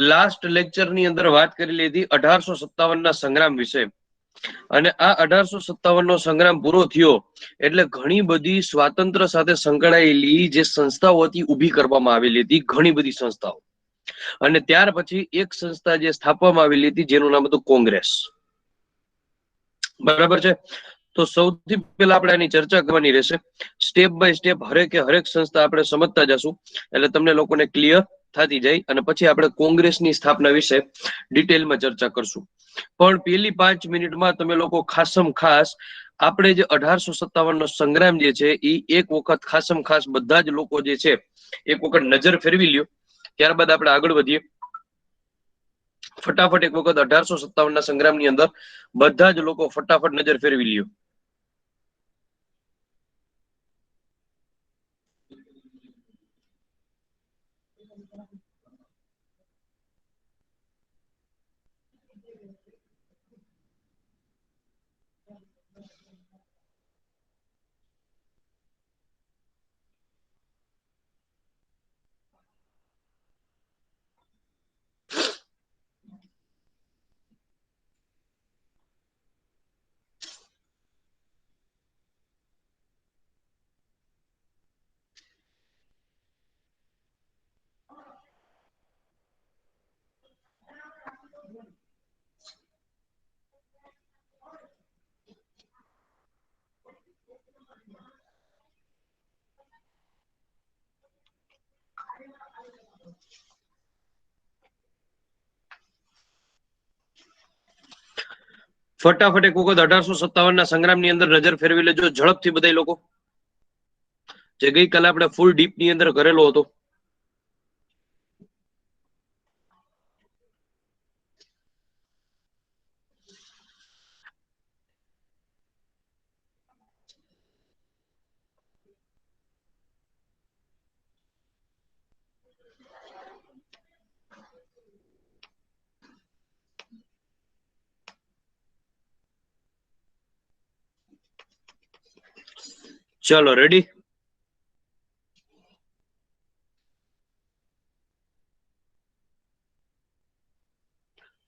Last lecture ની અંદર વાત કરી લીધી 1857 ના સંગ્રામ વિશે, અને આ 1857 નો સંગ્રામ પૂરો થયો એટલે ઘણી બધી સ્વાતંત્ર્ય સાથે સંકળાયેલી જે સંસ્થાઓ હતી ઊભી કરવામાં આવેલી હતી, ઘણી બધી સંસ્થાઓ. અને ત્યાર પછી એક સંસ્થા જે સ્થાપવામાં આવેલી હતી જેનું નામ હતું કોંગ્રેસ. બરાબર છે. તો સૌથી પહેલા આપણે આની ચર્ચા કરવાની રહેશે, સ્ટેપ બાય સ્ટેપ હરેક સંસ્થા આપણે સમજતા જશું એટલે તમને લોકોને ક્લિયર થતી જાય, અને પછી આપણે કોંગ્રેસની સ્થાપના વિશે ડિટેલમાં ચર્ચા કરશું. પણ પેલી 5 મિનિટમાં તમે લોકો ખાસમ ખાસ આપણે જે 1857 નો સંગ્રામ જે છે એ એક વખત ખાસમ ખાસ બધા જ લોકો જે છે એક વખત નજર ફેરવી લ્યો, ત્યારબાદ આપણે આગળ વધીએ. ફટાફટ એક વખત 1857 ના સંગ્રામની અંદર બધા જ લોકો ફટાફટ નજર ફેરવી લ્યો. ફટાફટ એક વખત 1857 ના સંગ્રામની અંદર નજર ફેરવી લેજો ઝડપથી બધા લોકો, જે ગઈકાલે આપણે ફૂલ ડીપ ની અંદર કરેલો હતો. ચલો રેડી.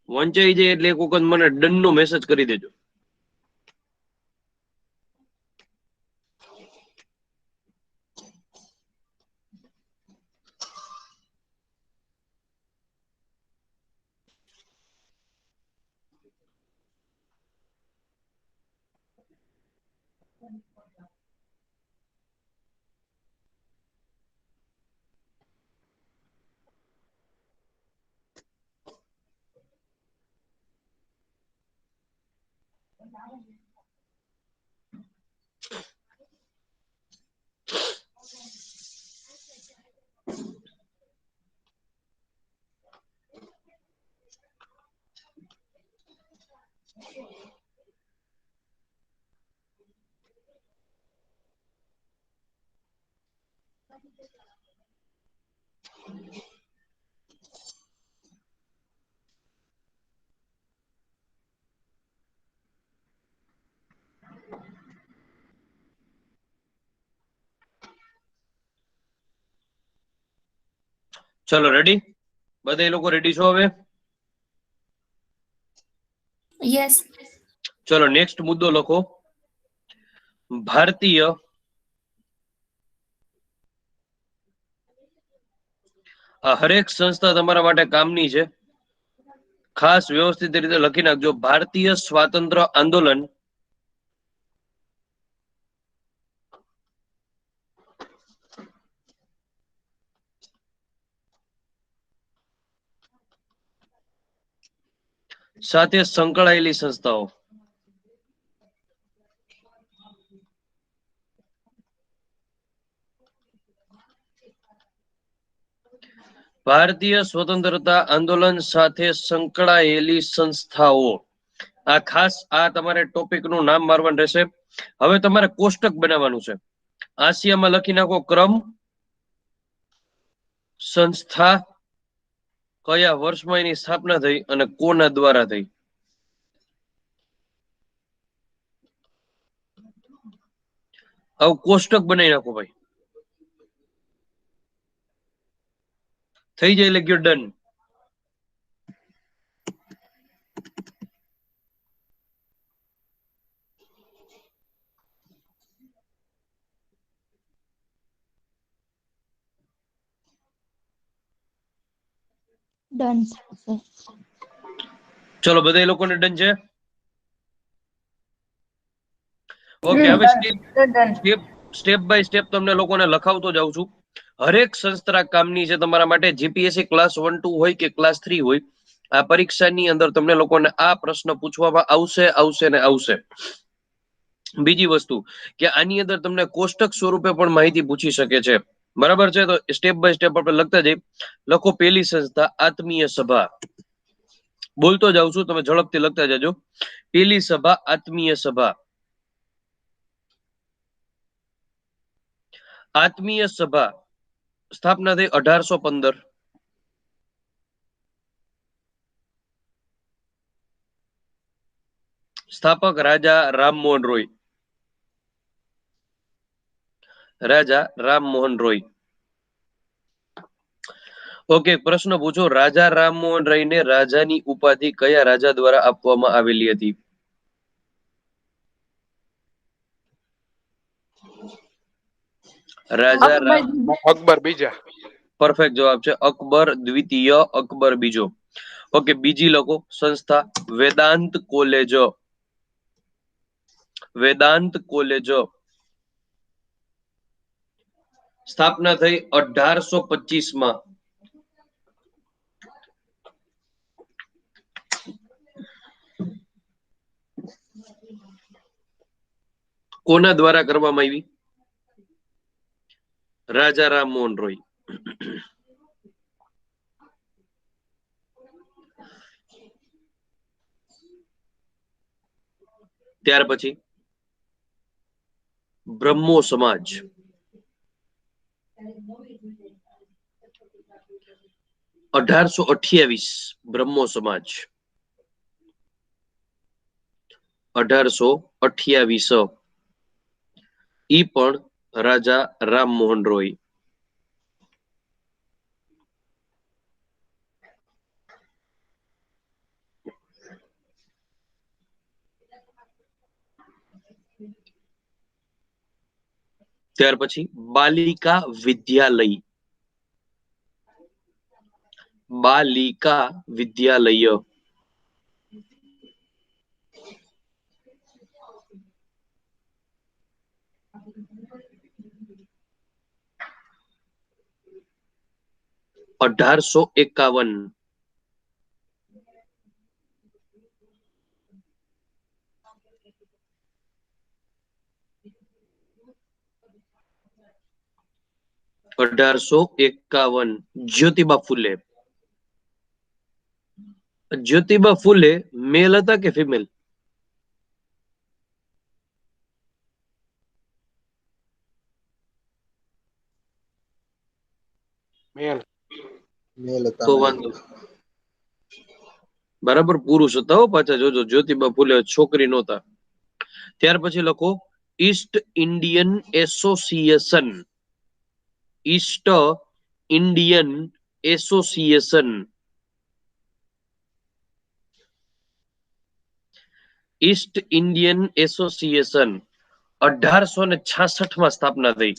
વંચાઈ જાય એટલે એક વખત મને ડન નો મેસેજ કરી દેજો. ચલો રેડી, બધા લોકો રેડી છો હવે? યસ. ચલો નેક્સ્ટ મુદ્દો લખો, ભારતીય હરેક સંસ્થા તમારા માટે કામની છે, ખાસ વ્યવસ્થિત રીતે લખી નાખજો. ભારતીય સ્વાતંત્ર્ય આંદોલન સાથે સંકળાયેલી સંસ્થાઓ. ભારતીય સ્વતંત્રતા આંદોલન સાથે સંકળાયેલી સંસ્થાઓ. આ ખાસ આ તમારે ટોપિક નું નામ મારવાનું રહેશે. હવે તમારે કોષ્ટક બનાવવાનું છે. આસિયામાં લખી નાખો ક્રમ, સંસ્થા, કયા વર્ષમાં એની સ્થાપના થઈ અને કોના દ્વારા થઈ. આવું કોષ્ટક બનાવી નાખો ભાઈ. થઈ જાય એટલે ગયો ડન. ડન છે. ચલો બધા લોકોને ડન છે. ઓકે, હવે સ્ટેપ બાય સ્ટેપ તમને લોકોને લખાવતો જાઉં છું. હરેક સંસ્થા કામની છે તમારા માટે, જીપીએસસી ક્લાસ 1 2 હોય કે ક્લાસ 3 હોય, આ પરીક્ષાની અંદર તમને લોકોને આ પ્રશ્ન પૂછવામાં આવશે ને આવશે. બીજી વસ્તુ કે આની અંદર તમને કોષ્ટક સ્વરૂપે પણ માહિતી પૂછી શકે છે. બરાબર છે, તો સ્ટેપ બાય સ્ટેપ આપણે લખતા જઈએ. લખો પહેલી સંસ્થા આત્મીય સભા. બોલતો જાઉં છું, તમે ઝડપથી લખતા જજો. પહેલી સભા આત્મીય સભા. આત્મીય સભા સ્થાપના થઈ 1815. સ્થાપક રાજા રામમોહન રોય. રાજા રામમોહન રોય. ઓકે, પ્રશ્ન પૂછો. રાજા રામમોહન રોયને રાજાની ઉપાધિ કયા રાજા દ્વારા આપવામાં આવેલી હતી? રાજા અકબર બીજા. પરફેક્ટ જવાબ છે અકબર દ્વિતીય, અકબર બીજો. ઓકે, બીજી લખો સંસ્થા વેદાંત કોલેજ. વેદાંત કોલેજ સ્થાપના થઈ 1825 માં. કોના દ્વારા કરવામાં આવી? રાજા રામમોહન રોય. ત્યાર પછી બ્રહ્મો સમાજ. 1828 બ્રહ્મો સમાજ. 1828 ઈ પણ રાજા રામમોહન રોય. ત્યાર પછી બાલિકા વિદ્યાલય. બાલિકા વિદ્યાલય. અઢારસો 51. જ્યોતિબા ફૂલે. જ્યોતિબા ફૂલે મેલ હતા કે ફિમેલ? તો વાંધો બરાબર, પુરુષ હતા હો પાછા, જોજો જ્યોતિબા ફૂલે છોકરી નહોતા. ત્યાર પછી લખો East Indian association. East Indian association. East Indian association 1866 માં સ્થાપના થઈ.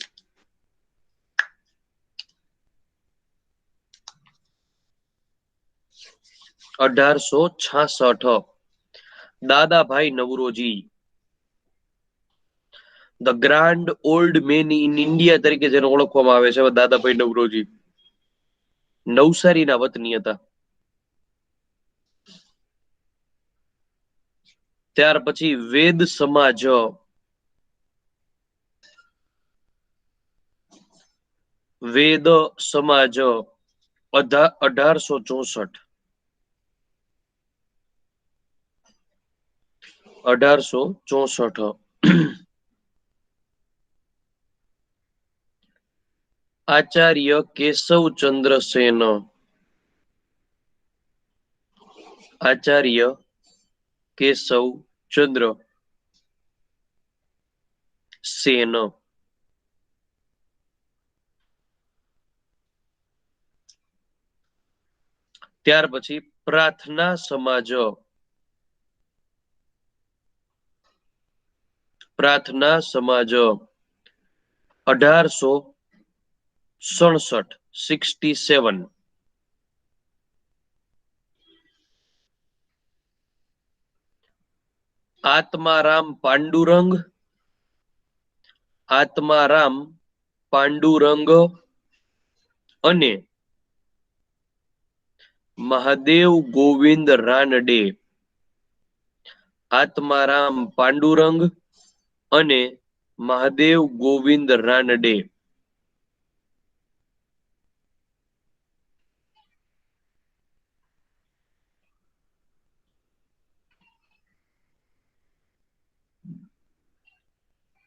1866. Dadabhai Naoroji. The grand old man in India તરીકે જેને ઓળખવામાં આવે છે દાદાભાઈ નવરોજી. નવસારીના વતની હતા. ત્યાર પછી વેદ સમાજ. વેદ સમાજ 1864. 1864. આચાર્ય કેશવચંદ્ર સેન. આચાર્ય કેશવચંદ્ર સેન. ત્યાર પછી પ્રાર્થના સમાજ. પ્રાર્થના સમાજ 1867. 67. આત્મારામ પાંડુરંગ, આત્મારામ પાંડુરંગ અને મહાદેવ ગોવિંદ રાનડે. આત્મારામ પાંડુરંગ અને મહાદેવ ગોવિંદ રાનડે.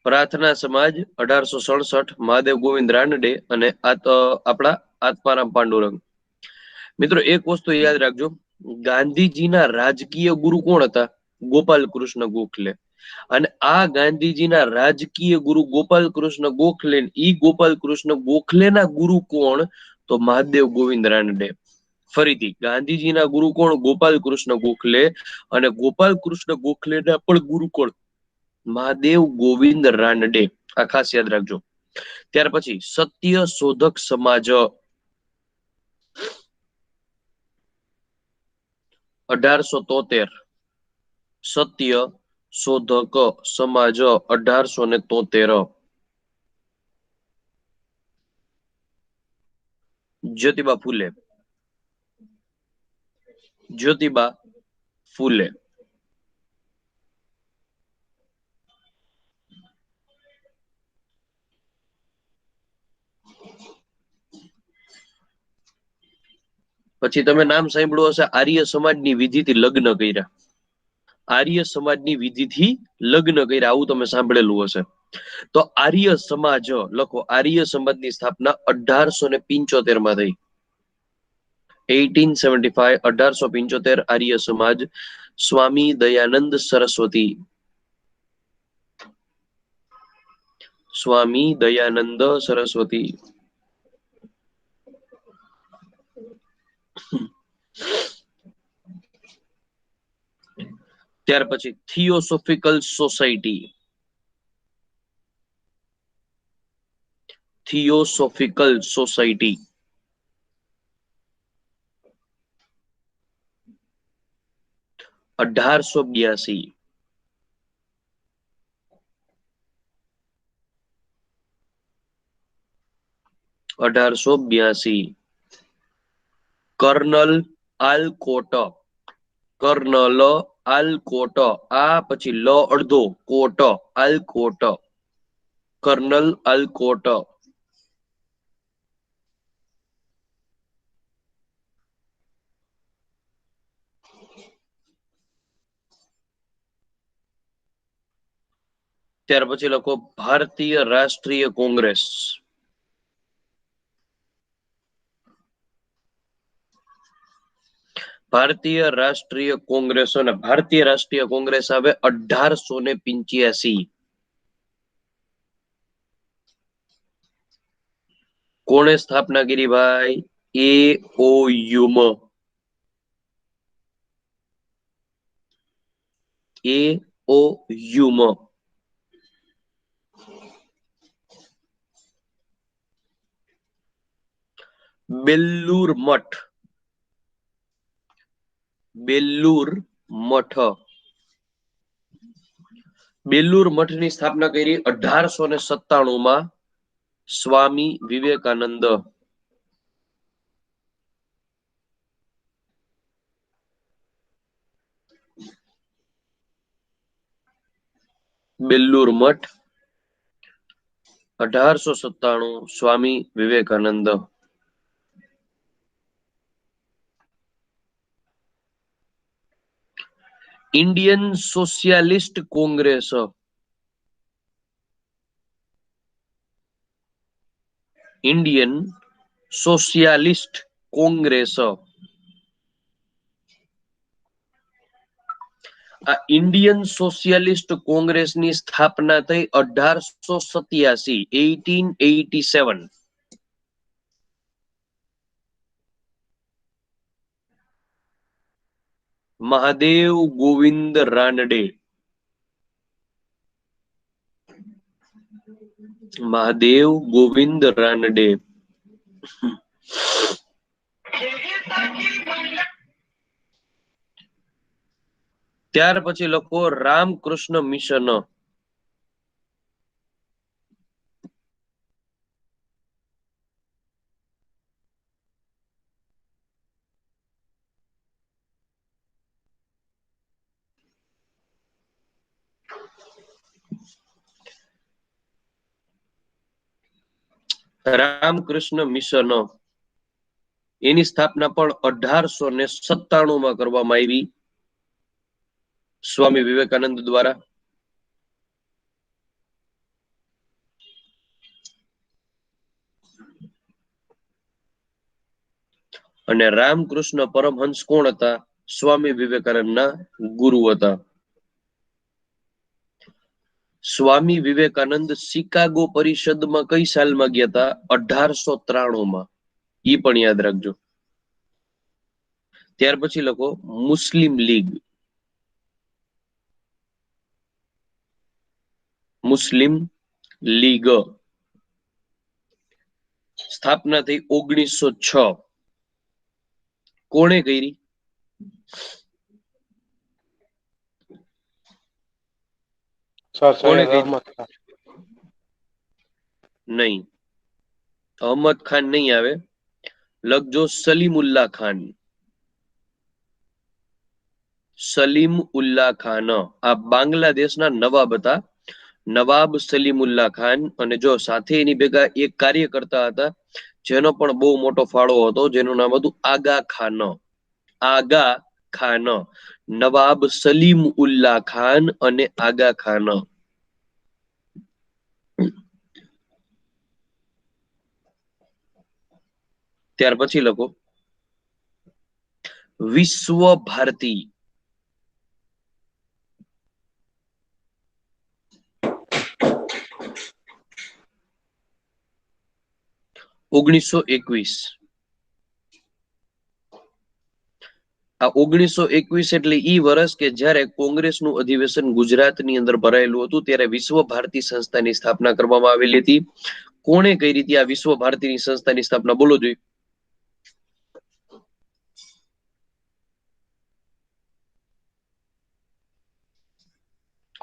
પ્રાર્થના સમાજ 1867, મહાદેવ ગોવિંદ રાનડે અને આપણા આત્મારામ પાંડુરંગ. મિત્રો એક વસ્તુ યાદ રાખજો, ગાંધીજીના રાજકીય ગુરુ કોણ હતા? ગોપાલ કૃષ્ણ ગોખલે. અને આ ગાંધીજીના રાજકીય ગુરુ ગોપાલ કૃષ્ણ ગોખલે, ઈ ગોપાલ કૃષ્ણ ગોખલેના ગુરુ કોણ? તો મહાદેવ ગોવિંદ રાનડે. ફરીથી ગાંધીજીના ગુરુ કોણ? ગોપાલ કૃષ્ણ ગોખલે. અને ગોપાલ કૃષ્ણ ગોખલેના પણ ગુરુ કોણ? મહાદેવ ગોવિંદ રાનડે. આ ખાસ યાદ રાખજો. ત્યાર પછી સત્ય શોધક સમાજ 1873. સત્ય શોધક સમાજ 1873. જ્યોતિબા ફૂલે. જ્યોતિબા ફૂલે. પછી તમે નામ સાંભળ્યું હશે, આર્ય સમાજની વિધિથી લગ્ન કર્યા. આર્ય સમાજની વિધિથી લગ્ન કર્યા, આવું તમે સાંભળેલું હશે. તો આર્ય સમાજ લખો. આર્ય સમાજની સ્થાપના 1875 માં થઈ. 1875, 1875 આર્ય સમાજ. સ્વામી દયાનંદ સરસ્વતી. સ્વામી દયાનંદ સરસ્વતી. ત્યાર પછી theosophical society. Theosophical society 1882. 1882. Colonel Olcott. Colonel Olcott. આ પછી લ અડધો કોટ. આલકોટ. કર્નલ આલકોટ. ત્યાર પછી લખો ભારતીય રાષ્ટ્રીય કોંગ્રેસ. ભારતીય રાષ્ટ્રીય કોંગ્રેસ અને ભારતીય રાષ્ટ્રીય કોંગ્રેસ આવે 1885. કોણે સ્થાપના કરી ભાઈ? AOUમાં. AOUમાં. બેલ્લુર મઠ. બેલ્લુર મઠ. બેલ્લુર મઠની સ્થાપના કરી 1897માં Swami Vivekananda. Belur Math 1897, Swami Vivekananda. Indian Socialist Congress. Indian Socialist Congress. આ ઇન્ડિયન સોશિયાલિસ્ટ કોંગ્રેસની સ્થાપના થઈ 1887. 1887. મહાદેવ ગોવિંદ રાનડે. મહાદેવ ગોવિંદ રાનડે. ત્યાર પછી લખો રામકૃષ્ણ મિશન. રામકૃષ્ણ મિશન એની સ્થાપના પણ 1897 કરવામાં આવી સ્વામી વિવેકાનંદ દ્વારા. અને રામકૃષ્ણ પરમહંસ કોણ હતા? સ્વામી વિવેકાનંદના ગુરુ હતા. સ્વામી વિવેકાનંદ શિકાગો પરિષદમાં કઈ સાલમાં ગયા હતા? 1893 ઈ પણ યાદ રાખજો. ત્યાર પછી લખો મુસ્લિમ લીગ. મુસ્લિમ લીગ સ્થાપના થઈ 1906. કોણે કરી? કોણે કરી? નહીં, અહમદ ખાન નહીં આવે, લખજો સલીમુલ્લા ખાન. સલીમ ઉલ્લા ખાન આ બાંગ્લાદેશના નવાબ હતા, નવાબ સલીમુલ્લા ખાન. અને જો સાથે એની ભેગા એક કાર્યકર્તા હતા જેનો પણ બહુ મોટો ફાળો હતો, જેનું નામ હતું આગા ખાન. આગા ખાન, નવાબ સલીમ ઉલ્લા ખાન અને આગા ખાન. ત્યાર પછી લખો વિશ્વ ભારતી. 1921. આ 1921 એટલે ઈ વર્ષ કે જ્યારે કોંગ્રેસનું અધિવેશન ગુજરાતની અંદર ભરાયેલું હતું, ત્યારે વિશ્વ ભારતી સંસ્થાની સ્થાપના કરવામાં આવેલી હતી. કોણે કરી હતી આ વિશ્વ ભારતીની સંસ્થાની સ્થાપના? બોલો જોઈએ.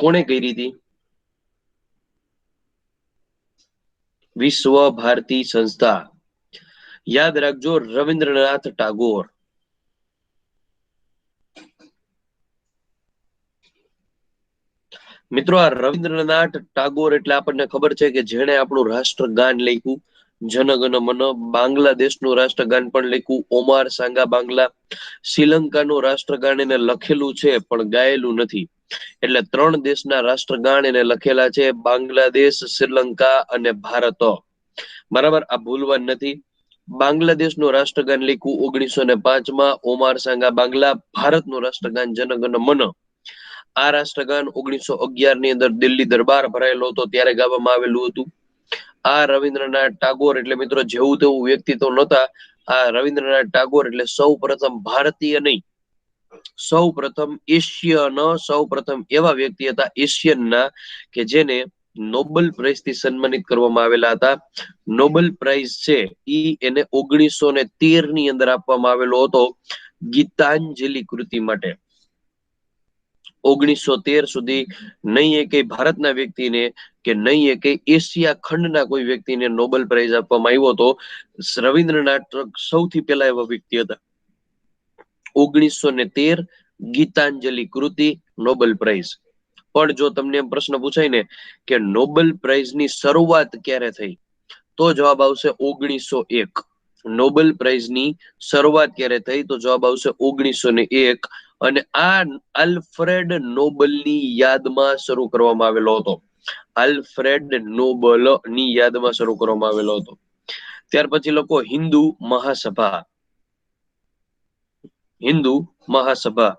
કોણે કરી હતી વિશ્વ ભારતી સંસ્થા? યાદ રાખજો, રવિન્દ્રનાથ ટાગોર. મિત્રો આ રવિન્દ્રનાથ ટાગોર એટલે આપણને ખબર છે કે જેણે આપણું રાષ્ટ્રગાન લખ્યું, જનગણ મન. બાંગ્લાદેશનું રાષ્ટ્રગાન પણ લખ્યું, ઓમાર સાંગા બાંગ્લા. શ્રીલંકાનું રાષ્ટ્રગાન એને લખેલું છે પણ ગાયેલું નથી. એટલે 3 દેશના રાષ્ટ્રગાન એને લખેલા છે, બાંગ્લાદેશ, શ્રીલંકા અને ભારત. બરાબર, આ ભૂલવાનું નથી. બાંગ્લાદેશનું રાષ્ટ્રગાન લખ્યું 1905 ઓમાર સાંગા બાંગ્લા. ભારતનું રાષ્ટ્રગાન જનગણ મન. આ રાષ્ટ્રગાન 1911 ની અંદર દિલ્હી દરબાર ભરાયેલો હતો ત્યારે ગાવામાં આવેલું હતું. આ રવિન્દ્રનાથ ટાગોર એટલે મિત્રો જેવું તેવું વ્યક્તિ તો નહોતા. આ રવિન્દ્રનાથ ટાગોર એટલે સૌ પ્રથમ ભારતીય નહીં, સૌ પ્રથમ એશિયન, સૌ પ્રથમ એવા વ્યક્તિ હતા એશિયનના કે જેને નોબેલ પ્રાઇઝ થી સન્માનિત કરવામાં આવેલા હતા. નોબેલ પ્રાઇઝ છે ઈ એને 1913 ની અંદર આપવામાં આવેલો હતો ગીતાંજલિ કૃતિ માટે. 1913 સુધી નહીં એકે ભારતના વ્યક્તિને કે નહીં એકે એશિયા ખંડના કોઈ વ્યક્તિને નોબેલ પ્રાઇઝ આપવામાં આવ્યો હતો. રવિન્દ્રનાથ સૌથી પહેલા એવા વ્યક્તિ હતા. 1913 ગીતાંજલિ કૃતિ નોબેલ પ્રાઇઝ. પણ જો તમને એમ પ્રશ્ન પૂછાય ને કે નોબેલ પ્રાઇઝની શરૂઆત ક્યારે થઈ, તો જવાબ આવશે 1901. નોબેલ પ્રાઇઝની શરૂઆત ક્યારે થઈ તો જવાબ આવશે 1901. અને આ આલ્ફ્રેડ નોબલની યાદમાં શરૂ કરવામાં આવેલો હતો. આલ્ફ્રેડ નોબલ ની યાદમાં શરૂ કરવામાં આવેલો હતો. ત્યાર પછી લોકો હિન્દુ મહાસભા. હિન્દુ મહાસભા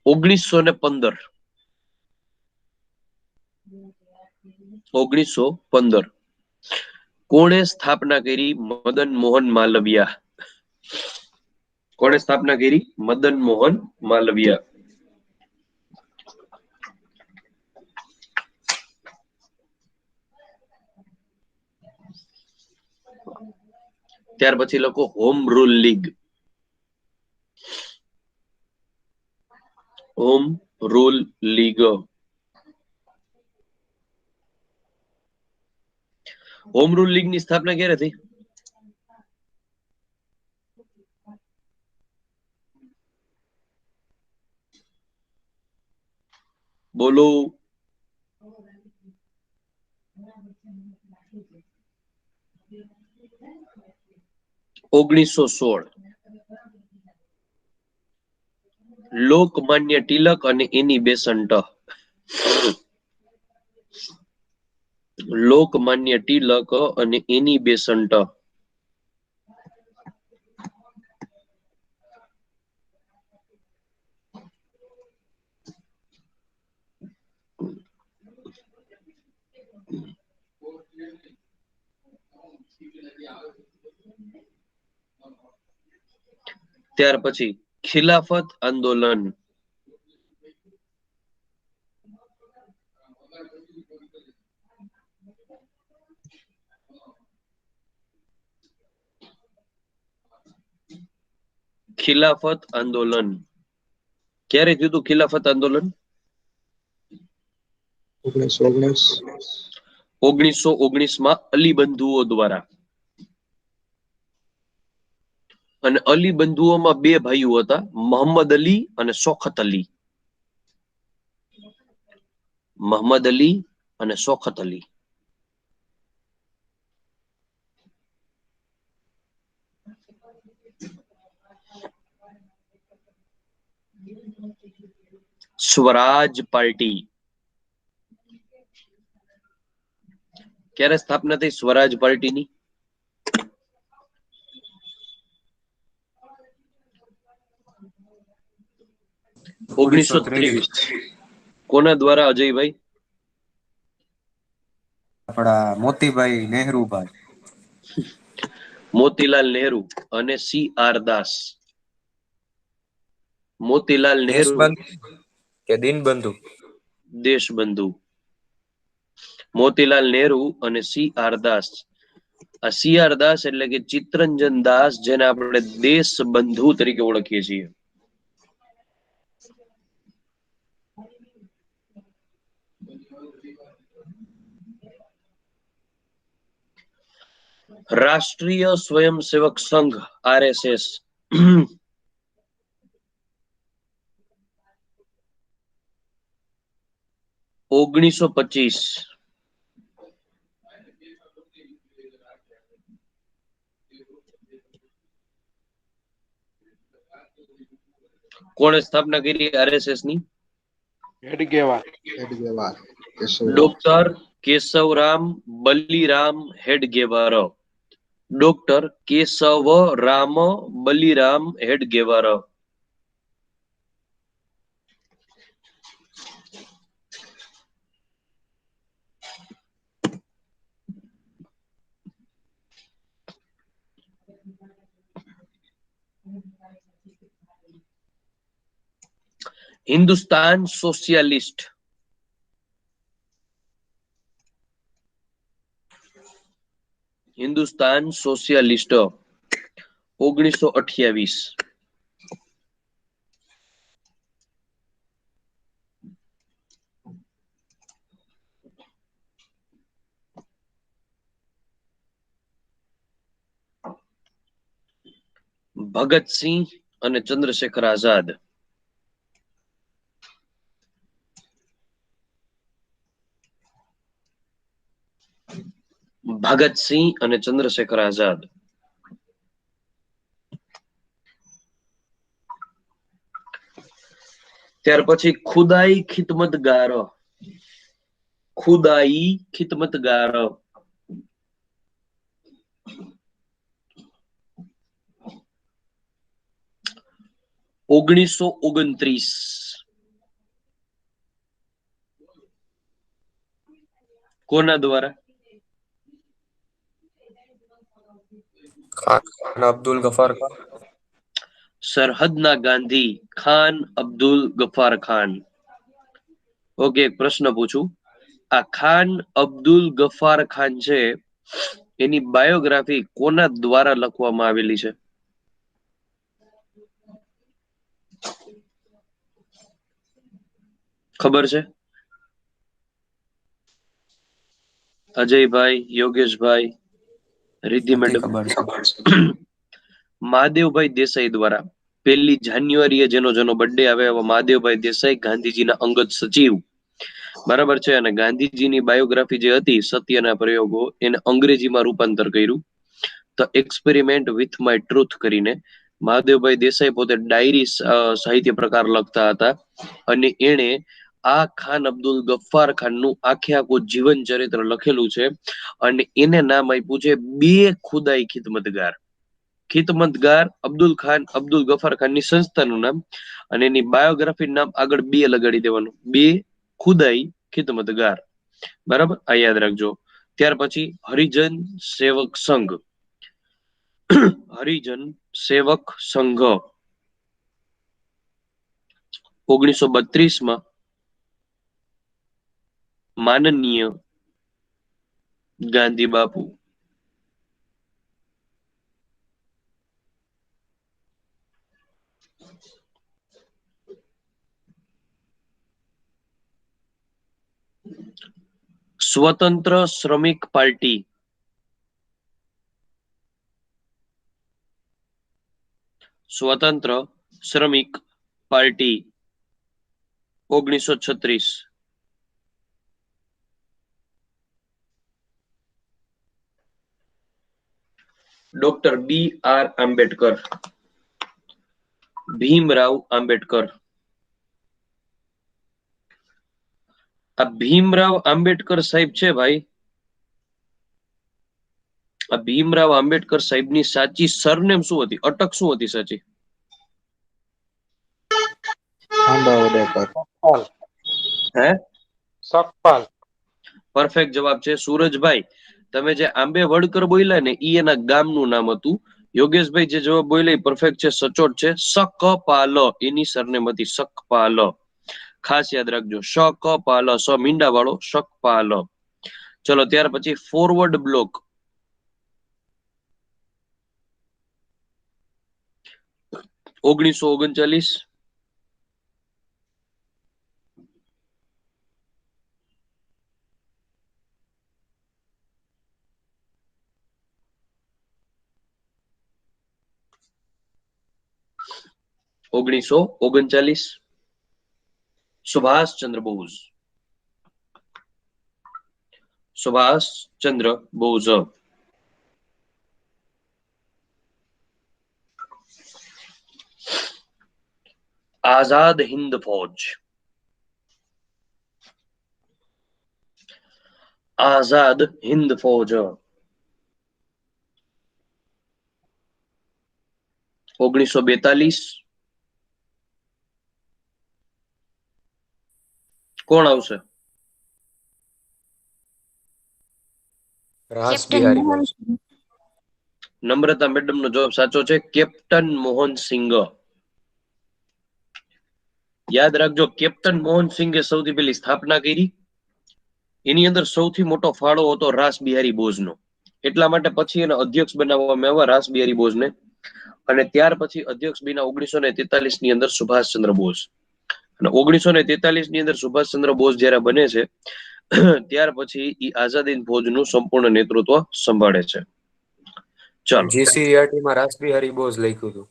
1915. 1915 કોણે સ્થાપના કરી? મદન મોહન માલવિયા. કોણે સ્થાપના કરી? મદન મોહન માલવિયા. ત્યાર પછી લખો home rule league. Home rule league. Home rule league ની સ્થાપના ક્યારે થઈ? બોલો. 1916. લોકમાન્ય તિલક અને એની બેસન્ટ. લોકમાન્ય તિલક અને એની બેસન્ટ. ત્યાર પછી ખિલાફત આંદોલન. ખિલાફત આંદોલન ક્યારે થયું હતું? ખિલાફત આંદોલન 1919 માં અલી બંધુઓ દ્વારા. અને અલી બંધુઓમાં બે ભાઈઓ હતા, મોહમ્મદ અલી અને શોખત અલી. મોહમ્મદ અલી અને શોખત અલી. સ્વરાજ પાર્ટી ક્યારે સ્થાપના થઈ? સ્વરાજ પાર્ટીની 1923. કોના દ્વારા? અજયભાઈ. આપણા મોતીભાઈ નહેરુભાઈ. મોતીલાલ નહેરુ અને CR દાસ. મોતીલાલ નહેરુ કે દીનબંધુ? દેશબંધુ. મોતીલાલ નહેરુ અને CR દાસ. આ CR દાસ એટલે કે ચિત્તરંજન દાસ, જેને આપણે દેશબંધુ તરીકે ઓળખીએ છીએ. રાષ્ટ્રીય સ્વયંસેવક સંઘ RSS 1925. કોણે સ્થાપના કરી RSS ની? Doctor Keshavram Baliram Hedgewar. Doctor Keshavram Baliram Hedgewar. Hindustan Socialist. Hindustan Socialist 1928. Bhagat Singh અને ચંદ્રશેખર આઝાદ. ભગતસિંહ અને ચંદ્રશેખર આઝાદ. ત્યાર પછી ખુદાઈ ખિદમતગાર. ખુદાઈ ખિદમતગાર. 1929. કોના દ્વારા? ખાન અબ્દુલ ગફાર ખાન. સરહદના ગાંધી ખાન અબ્દુલ ગફાર ખાન. ઓકે, એક પ્રશ્ન પૂછું. આ ખાન અબ્દુલ ગફાર ખાન છે, એની બાયોગ્રાફી કોના દ્વારા લખવામાં આવેલી છે? ખબર છે? અજયભાઈ, યોગેશભાઈ, રિદ્ધિ નથી મેડમ. ખબર છે. મહાદેવભાઈ દેસાઈ દ્વારા 1 જાન્યુઆરીએ જેનો બર્થડે આવે એવા મહાદેવભાઈ દેસાઈ ગાંધીજીના અંગત સચિવ, બરાબર છે. અને ગાંધીજીની બાયોગ્રાફી જે હતી સત્યના પ્રયોગો એને અંગ્રેજીમાં રૂપાંતર કર્યું the experiment with my truth કરીને. મહાદેવભાઈ દેસાઈ પોતે ડાયરી સાહિત્ય પ્રકાર લખતા હતા અને એણે આ ખાન અબ્દુલ ગફ્ફાર ખાનનું આખું જીવન ચરિત્ર લખેલું છે અને એને નામ આપ્યું છે બે ખુદાઈ ખિદમતગાર. ખિદમતગાર અબ્દુલ ગફાર ખાનની સંસ્થાનું નામ અને એની બાયોગ્રાફી નામ આગળ બે લગાડી દેવાનું, બે ખુદાઈ ખિદમતગાર. બરાબર, આ યાદ રાખજો. ત્યાર પછી હરિજન સેવક સંઘ. હરિજન સેવક સંઘ 1932 માનનીય ગાંધી બાપુ. સ્વતંત્ર શ્રમિક પાર્ટી. સ્વતંત્ર શ્રમિક party 1936. Doctor B.R. Ambedkar. Bhimrao Ambedkar. આ ભીમરાવ આંબેડકર સાહેબ છે ભાઈ, આ ભીમરાવ આંબેડકર સાહેબની સાચી સરનેમ શું હતી, અટક શું હતી સાચી? આંબાવડેકર. હે? સકપાલ. પરફેક્ટ જવાબ છે સુરજભાઈ. તમે જે આંબે વડકર બોલ્યા ને ઈ એના ગામનું નામ હતું. યોગેશભાઈ જે જવાબ બોલ્યા પરફેક્ટ છે, સચોટ છે. શકપાલ એની સરનેમ હતી, શકપાલ. ખાસ યાદ રાખજો, શકપાલ, સ મીંડા વાળો શકપાલ. ચલો ત્યાર પછી ફોરવર્ડ બ્લોક. ઓગણીસો 39. સુભાષચંદ્ર બોઝ. સુભાષચંદ્ર બોઝ. આઝાદ હિન્દ ફૌજ. આઝાદ હિન્દ ફૌજ 1942. કોણ આવશે? રાસ બિહારી બોઝ. નમ્રતા મેડમ નો જવાબ સાચો છે, કેપ્ટન મોહન સિંહ. યાદ રાખજો, કેપ્ટન મોહન સિંઘે સૌથી પહેલી સ્થાપના કરી. એની અંદર સૌથી મોટો ફાળો હતો રાસ બિહારી બોઝનો. એટલા માટે પછી એને અધ્યક્ષ બનાવવામાં આવ્યા રાસ બિહારી બોઝને. અને ત્યાર પછી અધ્યક્ષ બન્યા 1943 ની અંદર સુભાષચંદ્ર બોઝ. અને 1943 ની અંદર સુભાષચંદ્ર બોઝ જ્યારે બને છે ત્યાર પછી ઈ આઝાદ હિન્દ ફૌજનું સંપૂર્ણ નેતૃત્વ સંભાળે છે. ચાલો. જીસીઆરટી માં રાસ બિહારી બોઝ લખ્યું હતું.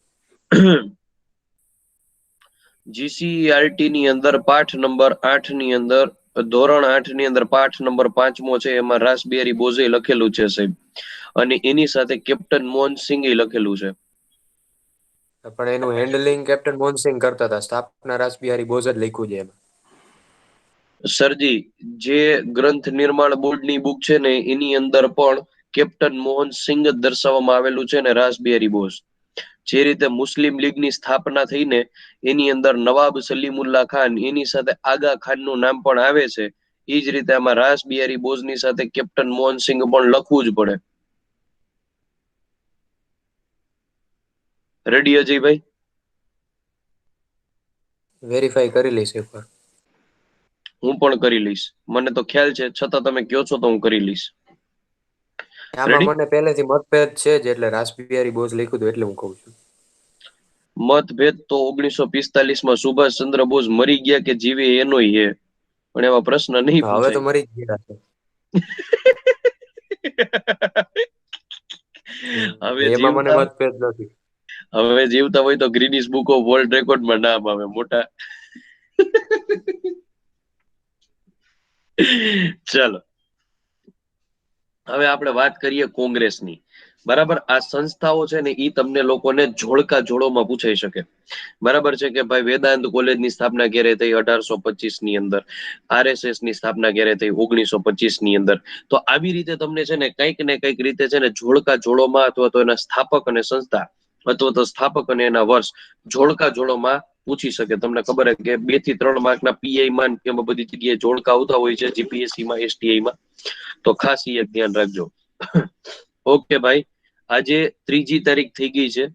જીસીઆરટી ની અંદર પાઠ નંબર 8 ની અંદર, ધોરણ 8 ની અંદર પાઠ નંબર 5મો છે, એમાં રાસ બિહારી બોઝે લખેલું છે સાહેબ. અને એની સાથે કેપ્ટન મોહન સિંઘે લખેલું છે. પણ એનું હેન્ડલિંગ કેપ્ટન મોહનસિંહ કરતા હતા, સ્થાપના રાસ બિહારી બોઝ જ લખ્યું છે એમાં. સરજી, જે ગ્રંથ નિર્માણ બોર્ડની બુક છે ને એની અંદર પણ કેપ્ટન મોહન સિંહ જ દર્શાવવામાં આવેલું છે ને રાસ બિહારી બોઝ. જે રીતે મુસ્લિમ લીગની સ્થાપના થઈને એની અંદર નવાબ સલીમુલ્લાહ ખાન એની સાથે આગા ખાનનું નામ પણ આવે છે, એ જ રીતે આમાં રાસ બિહારી બોઝની સાથે કેપ્ટન મોહન સિંહ પણ લખવું જ પડે. રેડી અજયભાઈ? વેરીફાઈ કરી લઈશ એકવાર. હું પણ કરી લઈશ, મને તો ખ્યાલ છે, છતાં તમે કહો છો તો હું કરી લઈશ. આમાં રેડી? મને પહેલેથી મતભેદ છે જ, એટલે રાસબિહારી બોઝ લખ્યું હતું એટલે હું કહું છું. મતભેદ તો 1945 માં સુભાષચંદ્ર બોઝ મરી ગયા કે જીવે એનોય હે, પણ એવા પ્રશ્ન નહીં તો હવે તો પૂછાય. મરી જ ગયા છે. હવે એમાં મને જીવતા મતભેદ નથી. હવે જીવતા હોય તો ગ્રીનિસ બુક ઓફ વર્લ્ડ રેકોર્ડમાં નામ આવે મોટા. ચાલો, હવે આપણે વાત કરીએ કોંગ્રેસની. બરાબર, આ સંસ્થાઓ છે ને ઈ તમને લોકોને જોડકા જોડોમાં પૂછાઈ શકે. બરાબર છે કે ભાઈ વેદાંત કોલેજની સ્થાપના ક્યારે થઈ? 1825 ની અંદર. આરએસએસ ની સ્થાપના ક્યારે થઈ? 1925 ની અંદર. તો આવી રીતે તમને છે ને કંઈક ને કંઈક રીતે છે ને જોડકા જોડોમાં અથવા તો એના સ્થાપક અને સંસ્થા અથવા તો સ્થાપક અને એના વર્ષ જોડકા જોડોમાં પૂછી શકે. તમને ખબર છે કે 2 થી 3 માર્કના પીઆઈ માં કે એમાં બધી જગ્યાએ જોડકા આવતા હોય છે, જીપીએસસી માં, એસટીઆઈ માં. તો ખાસ એ ધ્યાન રાખજો. ઓકે ભાઈ, આજે 3જી તારીખ થઈ ગઈ છે.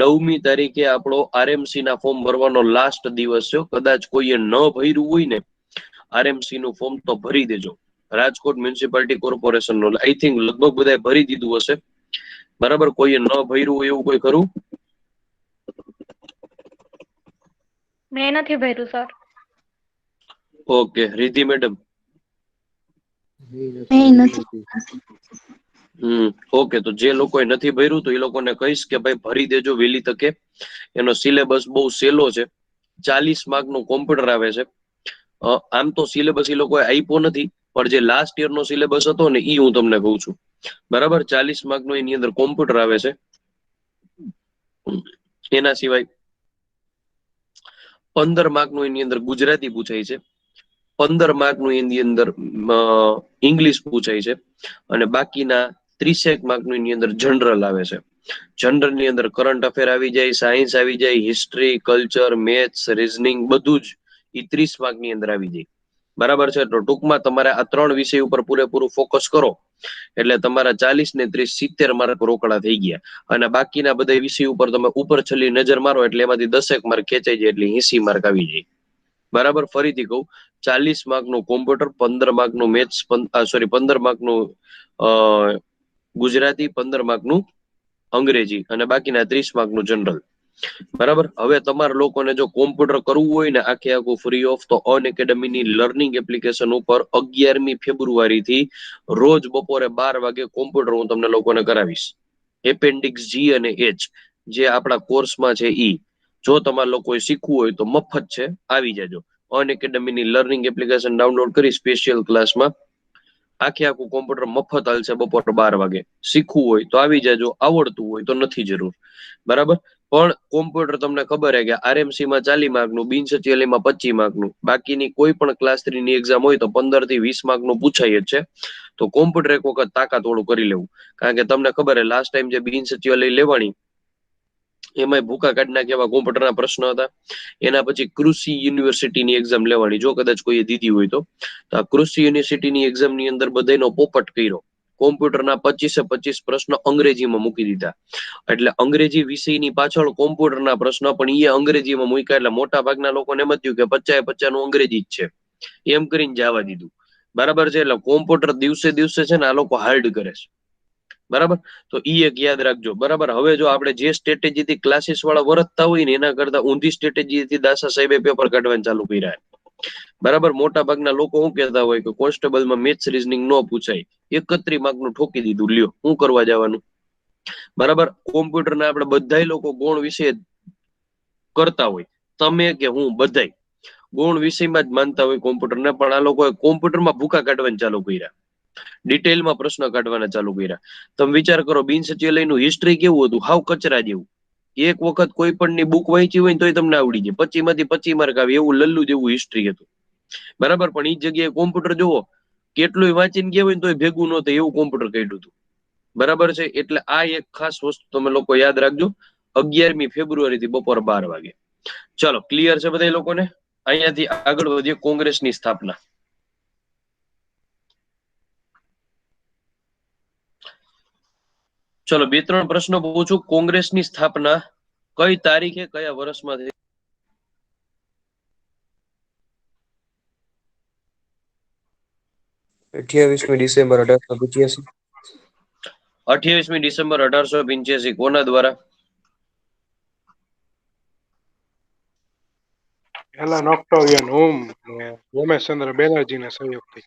9મી તારીખે આપણો આરએમસી ના ફોર્મ ભરવાનો લાસ્ટ દિવસ છે. કદાચ કોઈએ ન ભર્યું હોય ને આરએમસી નું ફોર્મ તો ભરી દેજો. રાજકોટ મ્યુનિસિપાલિટી કોર્પોરેશન નું આઈ થિંક લગભગ બધાએ ભરી દીધું હશે. બરાબર, કોઈએ ન ભર્યું હોય એવું કોઈ ખરું? મેં નથી ભર્યું sir. Okay, Riddhi madam. Okay, તો જે લોકોએ નથી ભર્યું તો એ લોકોને કહીશ કે ભાઈ ભરી દેજો વહેલી તકે. એનો સિલેબસ બહુ સહેલો છે. 40 માર્કનું કોમ્પ્યુટર આવે છે. આમ તો સિલેબસ એ લોકોએ આપ્યો નથી, પણ જે લાસ્ટ યર નો સિલેબસ હતો ને એ હું તમને કહું છું. બરાબર, 40 માર્કનું એની અંદર કોમ્પ્યુટર આવે છે. એના સિવાય 15 માર્કનું એની અંદર ગુજરાતી પૂછાય છે. 15 માર્કનું એની અંદર ઇંગ્લિશ પૂછાય છે. અને બાકીના 30 માર્કનું એની અંદર જનરલ આવે છે. જનરલ ની અંદર કરંટ અફેર આવી જાય, સાયન્સ આવી જાય, હિસ્ટ્રી, કલ્ચર, મેથ્સ, રીઝનિંગ બધું જ એ 30 માર્કની અંદર આવી જાય. બરાબર છે, તો ટૂંકમાં તમારે આ 3 વિષય ઉપર પૂરેપૂરું ફોકસ કરો એટલે તમારા 40 ને 30 70 માર્ક રોકડા થઈ ગયા. અને બાકીના બધા વિષય ઉપર તમે ઉપર છેલ્લી નજર મારો એટલે એમાંથી 10 માર્ક ખેંચાઈ જાય એટલે 80 માર્ક આવી જાય. બરાબર, ફરીથી કહું, 40 માર્કનું કોમ્પ્યુટર, 15 માર્કનું મેથ્સ, 15 માર્કનું ગુજરાતી, 15 માર્કનું અંગ્રેજી અને બાકીના 30 માર્કનું જનરલ. બરાબર, હવે તમારા લોકોને જો કોમ્પ્યુટર કરવું હોય ને આખે આખું ફ્રી ઓફ, તો અનએકેડમીની લર્નિંગ એપ્લિકેશન ઉપર 11મી ફેબ્રુઆરી થી રોજ બપોરે 12 વાગે કોમ્પ્યુટર હું તમને લોકોને કરાવીશ. એપેન્ડિક્સ જી અને એચ જે આપણા કોર્સમાં છે ઈ. જો તમારા લોકોએ શીખવું હોય તો મફત છે, આવી જાજો. અનએકેડમીની લર્નિંગ એપ્લિકેશન ડાઉનલોડ કરી સ્પેશિયલ ક્લાસમાં આખે આખું કોમ્પ્યુટર મફત હાલશે બપોર 12 વાગે. શીખવું હોય તો આવી જાજો, આવડતું હોય તો નથી જરૂર. બરાબર, પણ કોમ્પ્યુટર તમને ખબર હે કે આરએમસી માં 40 માર્કનું, બિનસચિવાલયમાં 25 માર્કનું, બાકીની કોઈ પણ ક્લાસ 3 ની એક્ઝામ હોય તો 15 થી 20 માર્કનું પૂછાય જ છે. તો કોમ્પ્યુટર એક વખત તાકાતવાળું કરી લેવું. કારણ કે તમને ખબર હે લાસ્ટ ટાઈમ જે બિનસચિવાલય લેવાણી એમાં ભૂકા કાઢી નાખ્યા એવા કોમ્પ્યુટરના પ્રશ્ન હતા. એના પછી કૃષિ યુનિવર્સિટીની એક્ઝામ લેવાની, જો કદાચ કોઈએ દીધી હોય તો. આ કૃષિ યુનિવર્સિટીની એક્ઝામની અંદર બધાનો પોપટ કર્યો. કોમ્પ્યુટરના 25 પ્રશ્ન અંગ્રેજીમાં મૂકી દીધા. એટલે અંગ્રેજી વિષયની પાછળ કોમ્પ્યુટરના પ્રશ્ન પણ એ અંગ્રેજીમાં મૂક્યા. એટલે મોટા ભાગના લોકોને એમ થયું કે 50 નું અંગ્રેજી જ છે, એમ કરીને જવા દીધું. બરાબર છે, એટલે કોમ્પ્યુટર દિવસે દિવસે છે ને આ લોકો હાર્ડ કરે છે. બરાબર, તો ઈ એક યાદ રાખજો. બરાબર, હવે જો આપણે જે સ્ટ્રેટેજીથી ક્લાસીસ વાળા વર્તતા હોય ને એના કરતા ઊંધી સ્ટ્રેટેજીથી દાસા સાહેબે પેપર કાઢવાનું ચાલુ કર્યા. બરાબર, મોટા ભાગના લોકો શું કહેતા હોય કે કોન્સ્ટેબલમાં મેથ્સ રીઝનિંગ ન પૂછાય, 31 માર્કનું ઠોકી દીધું, લ્યો શું કરવા જવાનું. બરાબર, કોમ્પ્યુટરના આપણે બધા લોકો ગૌણ વિષય કરતા હોય, તમે કે હું બધાય ગૌણ વિષયમાં જ માનતા હોય કોમ્પ્યુટરને, પણ આ લોકોએ કોમ્પ્યુટરમાં ભૂકા કાઢવાનું ચાલુ કર્યા, ડિટેલમાં પ્રશ્ન કાઢવાના ચાલુ કર્યા. તમે વિચાર કરો, બિનસચિવાલયનું હિસ્ટ્રી કેવું હતું, હાવ કચરા જેવું. એક વખત કોઈ પણ ની બુક વાંચી હોય ને તોય તમને આવડી જાય, 25 માંથી 25 માર્ક આવે એવું લલ્લુ જેવું હિસ્ટ્રી હતું. બરાબર, પણ એ જગ્યાએ કોમ્પ્યુટર જુઓ, કેટલું વાંચીને ગયા હોય ને તોય ભેગું ન થાય એવું કોમ્પ્યુટર કાઢ્યું હતું. બરાબર છે, એટલે આ એક ખાસ વસ્તુ તમે લોકો યાદ રાખજો. 11મી ફેબ્રુઆરી થી બપોર 12 વાગે. ચલો, ક્લિયર છે બધા લોકોને? અહીંયાથી આગળ વધીએ કોંગ્રેસની સ્થાપના. ચલો, 2-3 પ્રશ્નો પૂછું. કોંગ્રેસની સ્થાપના કઈ તારીખે કયા વર્ષમાં થઈ? 28મી ડિસેમ્બર 1885. 28મી ડિસેમ્બર 1885 કોના દ્વારા? એલન ઓક્ટેવિયન હુમ ને રમેશચંદ્ર બેનર્જીના સહયોગથી.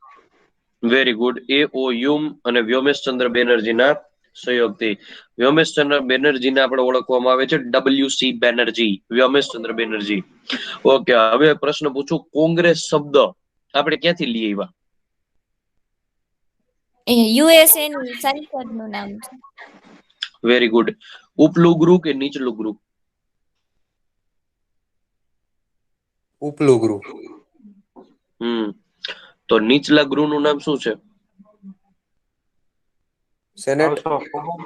Very good. AO હ્યુમ અને વ્યોમેશચંદ્ર બેનર્જીના સહયોગથી. વ્યોમેશચંદ્ર બેનર્જીને આપણે ઓળખવામાં આવે છે WC બેનર્જી, વ્યોમેશચંદ્ર બેનર્જી. ઓકે, હવે પ્રશ્ન પૂછું. કોંગ્રેસ શબ્દ આપણે ક્યાંથી લઈ આવ્યા? યુએસએ ની સંસદનું નામ છે. Very good. ઉપલું ગૃહ કે નીચલું ગૃહ? ઉપલું ગૃહ. તો નીચલા ગૃહનું નામ શું છે? Senate. House of common.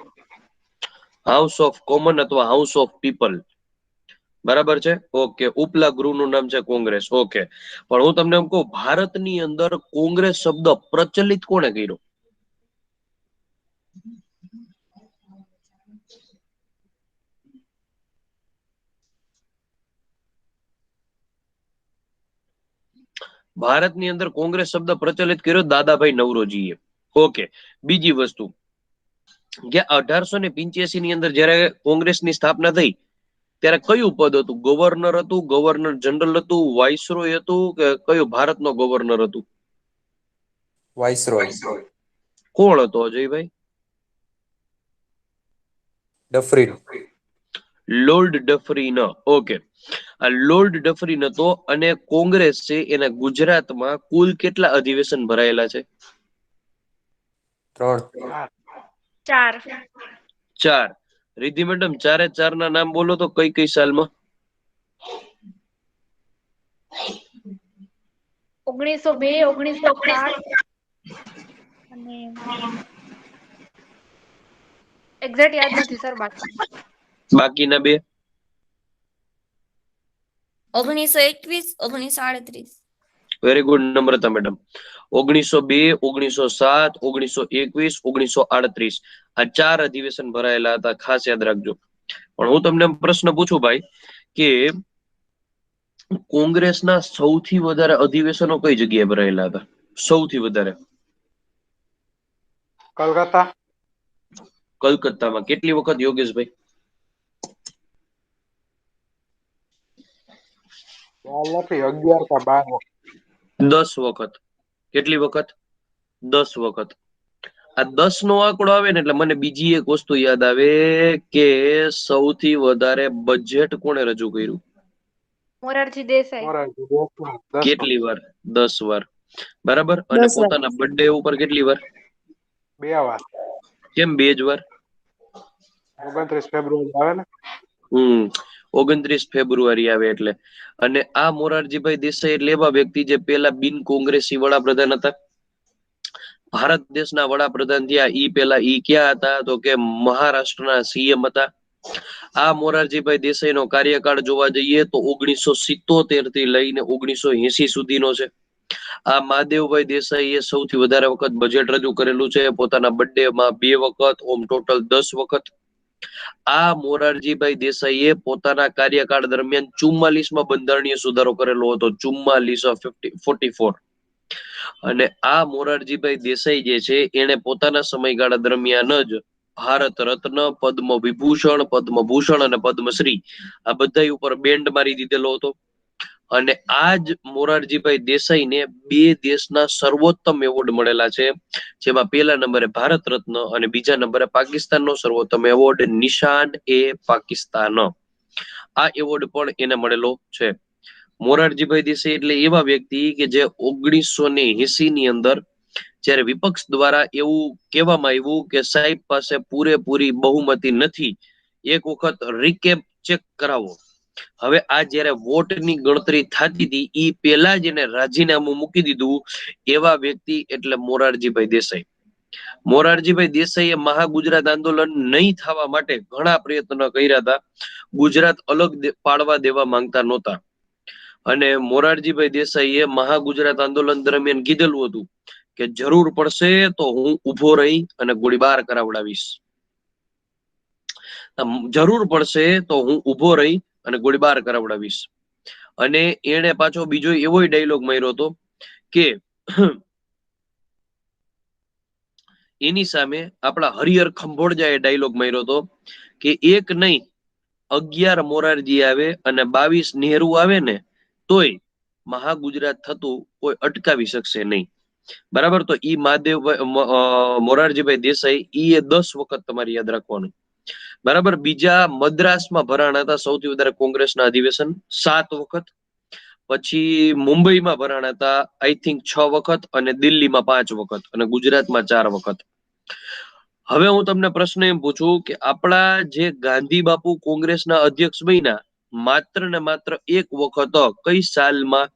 House of common અથવા હાઉસ ઓફ પીપલ. બરાબર છે. ઓકે, ઉપલા ગૃહનું નામ છે કોંગ્રેસ. ઓકે, પણ હું તમને એમ કહું, ભારતની અંદર કોંગ્રેસ શબ્દ પ્રચલિત કોણે કર્યો? ભારતની અંદર કોંગ્રેસ શબ્દ પ્રચલિત કર્યો દાદાભાઈ નવરોજીએ. ઓકે, બીજી વસ્તુ કે 1885 ની અંદર જ્યારે કોંગ્રેસની સ્થાપના થઈ ત્યારે કયું પદ હતું? ગવર્નર હતું, ગવર્નર જનરલ હતું, વાઇસરોય હતું કે કયું ભારતનો ગવર્નર હતું? વાઇસરોય. કોણ હતો અજયભાઈ? ડફરીન. લોર્ડ ડફરીન. ઓકે, આ લોર્ડ ડફરીન હતો. અને કોંગ્રેસ છે એના ગુજરાતમાં કુલ કેટલા અધિવેશન ભરાયેલા છે? 3. 4. 4. રિદ્ધિ મેડમ, 4 ના નામ બોલો તો કઈ કઈ સાલમાં? 1902, 1907 અને એક્ઝેક્ટ યાદ નથી સર બાકી. બાકીના બે? 1921, 1938. વેરી ગુડ નમ્રતા મેડમ. 1902, 1907, 1921, 1938 આ 4 અધિવેશન ભરાયેલા હતા, ખાસ યાદ રાખજો. પણ હું તમને પ્રશ્ન પૂછું ભાઈ કે કોંગ્રેસના સૌથી વધારે અધિવેશનો કઈ જગ્યાએ ભરાયેલા હતા? સૌથી વધારે કલકત્તા. કલકત્તામાં. કેટલી વખત યોગેશભાઈ? ખ્યાલ નથી, 11 કે 12 વખત. 10 વખત. કેટલી વખત? 10 વખત. આ 10 નો આંકડો આવે ને એટલે મને બીજી એક વસ્તુ યાદ આવે કે સૌથી વધારે બજેટ કોણે રજૂ કર્યું? મોરારજી દેસાઈ. મોરારજી દેસાઈ 10 કેટલી વાર? 10 વાર. બરાબર. અને 10 વાર. પોતાના બર્થડે ઉપર કેટલી વાર? 2 વાર. કેમ 2 જ વાર? 29 ફેબ્રુઆરી આવે ને. 29 ફેબ્રુઆરી આવે એટલે. અને આ મોરારજીભાઈ દેસાઈ એટલે એવા વ્યક્તિ જે પેલા બિન કોંગ્રેસી વડાપ્રધાન હતા. ભારત દેશના વડાપ્રધાન થયા ઈ પેલા ઈ ક્યાં હતા? તો કે મહારાષ્ટ્રના CM હતા. આ મોરારજીભાઈ દેસાઈનો કાર્યકાળ જોવા જઈએ તો 1977 થી લઈને 1980 સુધીનો છે. આ મહાદેવભાઈ દેસાઈએ સૌથી વધારે વખત બજેટ રજૂ કરેલું છે, પોતાના બર્થડે માં 2 વખત, ઓમ ટોટલ 10 વખત. આ મોરારજીભાઈ દેસાઈએ પોતાના કાર્યકાળ દરમિયાન 44માં બંધારણીય સુધારો કરેલો હતો, 44 અને આ મોરારજીભાઈ દેસાઈ જે છે એને પોતાના સમયગાળા દરમિયાન જ ભારત રત્ન, પદ્મ વિભૂષણ, પદ્મભૂષણ અને પદ્મશ્રી આ બધા ઉપર બેન્ડ મારી દીધેલો હતો. અને આ જ મોરારજીભાઈ દેસાઈને 2 દેશના સર્વોત્તમ એવોર્ડ મળેલા છે, જેમાં પહેલા નંબરે ભારત રત્ન અને બીજા નંબરે પાકિસ્તાનનો સર્વોત્તમ એવોર્ડ નિશાન-એ-પાકિસ્તાન. આ એવોર્ડ પણ એને મળેલો છે. મોરારજીભાઈ દેસાઈ એટલે એવા વ્યક્તિ કે જે 1980 ની અંદર જ્યારે વિપક્ષ દ્વારા એવું કહેવામાં આવ્યું કે સાહેબ પાસે પૂરેપૂરી બહુમતી નથી, એક વખત રીકેપ ચેક કરાવો. હવે આ જ્યારે વોટની ગણતરી થતી હતી ઈ પહેલા જ એને રાજીનામું મૂકી દીધું. એવા વ્યક્તિ એટલે મોરારજીભાઈ દેસાઈ. મોરારજીભાઈ દેસાઈએ મહાગુજરાત આંદોલન નહીં થવા માટે ઘણા પ્રયત્નો કર્યા હતા. ગુજરાત અલગ પાડવા દેવા માંગતા નહોતા. અને મોરારજીભાઈ દેસાઈએ મહાગુજરાત આંદોલન દરમિયાન કીધેલું હતું કે જરૂર પડશે તો હું ઊભો રહી અને ગોળીબાર કરાવડાવીશ. જરૂર પડશે તો હું ઊભો રહી અને ગોળીબાર કરાવડાવીશ. અને એને પાછો બીજો એવો ડાયલોગ માર્યો હતો કે એની સામે આપણા હરિહર ખંભોળજાએ ડાયલોગ માર્યો હતો કે એક નહીં 11 મોરારજી આવે અને 22 નહેરુ આવે ને તોય મહાગુજરાત થતું કોઈ અટકાવી શકશે નહીં. બરાબર, તો ઈ મોરારજીભાઈ દેસાઈ ઈ 10 વખત તમારે યાદ રાખવાનું. બરાબર, બીજા મદ્રાસમાં ભરાણા હતા સૌથી વધારે કોંગ્રેસના અધિવેશન 7 વખત. પછી મુંબઈમાં ભરાણા હતા આઈ થિંક 6 વખત અને દિલ્હીમાં 5 વખત અને ગુજરાતમાં 4 વખત. હવે હું તમને પ્રશ્ન એમ પૂછું કે આપણા જે ગાંધી બાપુ કોંગ્રેસના અધ્યક્ષ બન્યા માત્ર ને માત્ર એક વખત કઈ સાલમાં?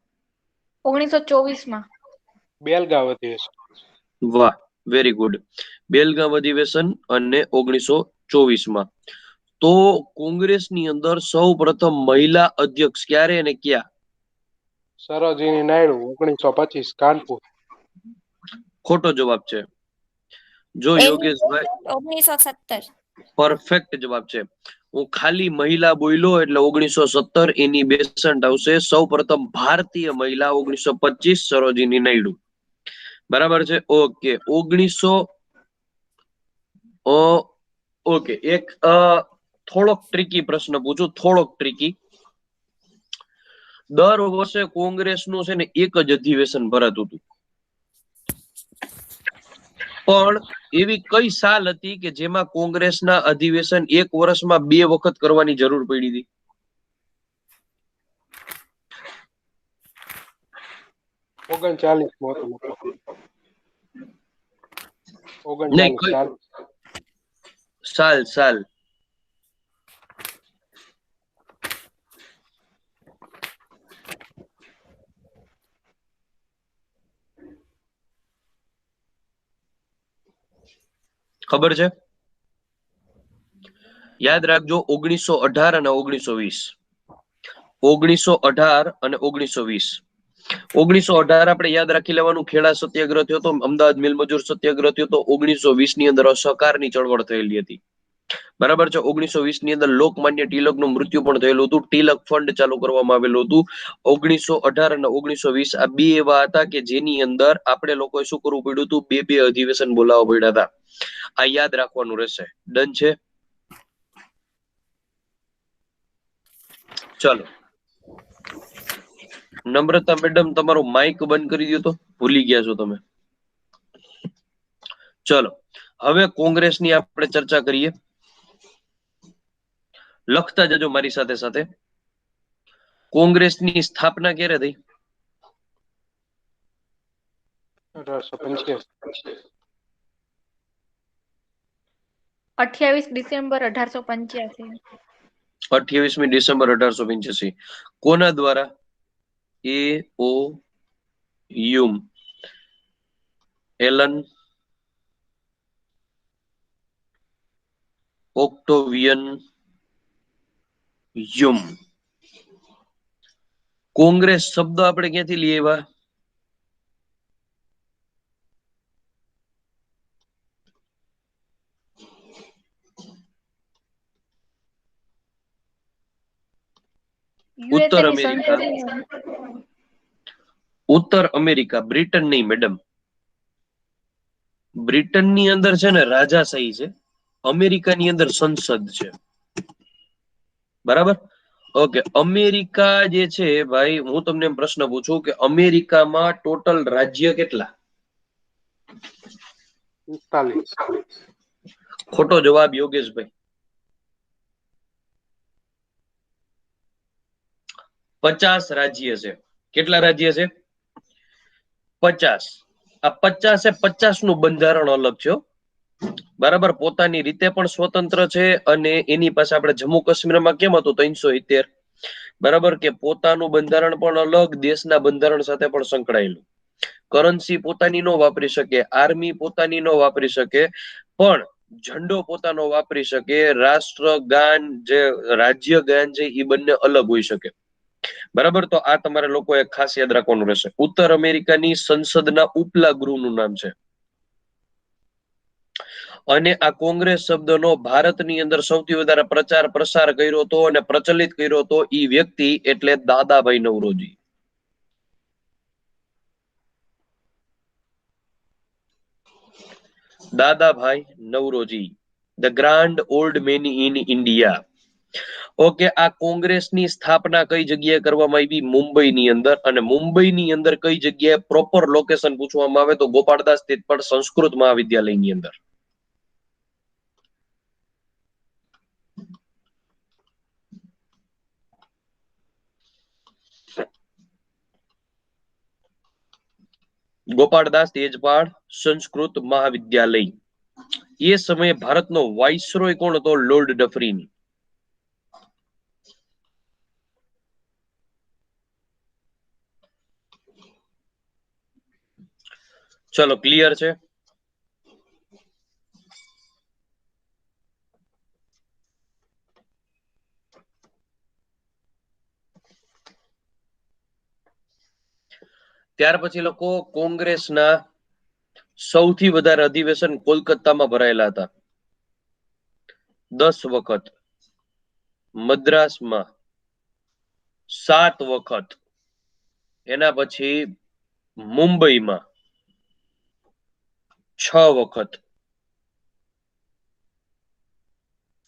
1924 માં. બેલગામ અધિવેશન. વાહ, વેરી ગુડ. બેલગામ અધિવેશન અને 1924 માં. તો કોંગ્રેસની અંદર સૌ પ્રથમ મહિલા અધ્યક્ષ ક્યારે અને ક્યાં? સરોજિની નાયડુ 1925 કાનપુર. ખોટો જવાબ છે. જો યોગેશભાઈ 1917. પરફેક્ટ જવાબ છે. હું ખાલી મહિલા બોલ્યો એટલે 1917 એની બેસન્ટ આવશે. સૌ પ્રથમ ભારતીય મહિલા 1925 સરોજિની નાયડુ. બરાબર છે. ઓકે, 1900 ઓકે, એક થોડોક ટ્રિકી પ્રશ્ન પૂછું, થોડોક ટ્રિકી. દર વર્ષે કોંગ્રેસનું છે ને એક જ અધિવેશન ભરાતું હતું, પણ એવી કઈ સાલ હતી કે જેમાં કોંગ્રેસના અધિવેશન એક વર્ષમાં 2 વખત કરવાની જરૂર પડી હતી? 39 માં હતું લગભગ. નહીં, 39 સાલ. સાલ. ખબર છે? યાદ રાખજો, 1918 અને 1920. 1918 અને 1920. 1918 આપણે યાદ રાખી લેવાનું, ખેડા સત્યાગ્રહ થયો હતો, અમદાવાદ મિલ મજૂર સત્યાગ્રહ થયો હતો. 1920 ની અંદર અસહકારની ચળવળ થયેલી હતી. બરાબર છે. 1920 ની અંદર લોકમાન્ય ટિલકનું મૃત્યુ પણ થયેલું હતું. ટિલક ફંડ ચાલુ કરવામાં આવેલું હતું. 1918 અને 1920 આ બે એવા હતા કે જેની અંદર આપણે લોકોએ શું કરવું પડ્યું હતું? બે અધિવેશન બોલાવવા પડ્યા હતા. આ યાદ રાખવાનું રહેશે. ડન છે? ચાલો, નમ્રતા મેડમ તમારું માઇક બંધ કરી દો, તો ભૂલી ગયા છો તમે. ચલો, હવે કોંગ્રેસની આપણે ચર્ચા કરીએ. લખતા જજો મારી સાથે સાથે. કોંગ્રેસની સ્થાપના ક્યારે થઈ? 1885. 28 ડિસેમ્બર 1885. 28મી ડિસેમ્બર 1885. કોના દ્વારા? A.O. Hume, Allan Octavian Hume. Congress શબ્દ આપણે ક્યાંથી લઈ આવ્યા? ઉત્તર અમેરિકા. ઉત્તર અમેરિકા, બ્રિટન નહીં મેડમ. બ્રિટનની અંદર છે ને રાજાશાહી છે, અમેરિકાની અંદર સંસદ છે. બરાબર, ઓકે. અમેરિકા જે છે ભાઈ, હું તમને પ્રશ્ન પૂછું કે અમેરિકામાં ટોટલ રાજ્ય કેટલા? 45. ખોટો જવાબ યોગેશભાઈ. 50 રાજ્ય છે. કેટલા રાજ્ય છે? 50. આ 50 નું બંધારણ અલગ છે. બરાબર, પોતાની રીતે પણ સ્વતંત્ર છે અને એની પાસે આપણે જમ્મુ કાશ્મીરમાં કેમ હતું 370. બરાબર, કે પોતાનું બંધારણ પણ અલગ, દેશના બંધારણ સાથે પણ સંકળાયેલું. કરન્સી પોતાની નો વાપરી શકે, આર્મી પોતાની નો વાપરી શકે, પણ ઝંડો પોતાનો વાપરી શકે. રાષ્ટ્રગાન જે રાજ્ય ગાન છે એ બંને અલગ હોઈ શકે. બરાબર, તો આ તમારે લોકોએ ખાસ યાદ રાખવાનું રહેશે. ઉત્તર અમેરિકાની સંસદના ઉપલા ગૃહનું નામ છે. અને આ કોંગ્રેસ શબ્દનો ભારતની અંદર સૌથી વધારે પ્રચાર પ્રસાર કર્યો હતો અને પ્રચલિત કર્યો હતો ઈ વ્યક્તિ એટલે Dadabhai Naoroji. Dadabhai Naoroji, the grand old man in India. Okay, આ કોંગ્રેસની સ્થાપના કઈ જગ્યાએ કરવામાં આવી? મુંબઈની અંદર. અને મુંબઈની અંદર કઈ જગ્યાએ? પ્રોપર લોકેશન પૂછવામાં આવે તો ગોપાળદાસ તીર્થપાળ સંસ્કૃત મહાવિદ્યાલયની અંદર. ગોપાળદાસ તેજપાળ સંસ્કૃત મહાવિદ્યાલય. એ સમયે ભારતનો વાઇસરોય કોણ હતો? લોર્ડ ડફરીન. ચલો, ક્લિયર છે? ત્યાર પછી લોકો કોંગ્રેસના સૌથી વધારે અધિવેશન કોલકાતામાં ભરાયેલા હતા 10 વખત, મદ્રાસમાં 7 વખત, એના પછી મુંબઈમાં 6 વખત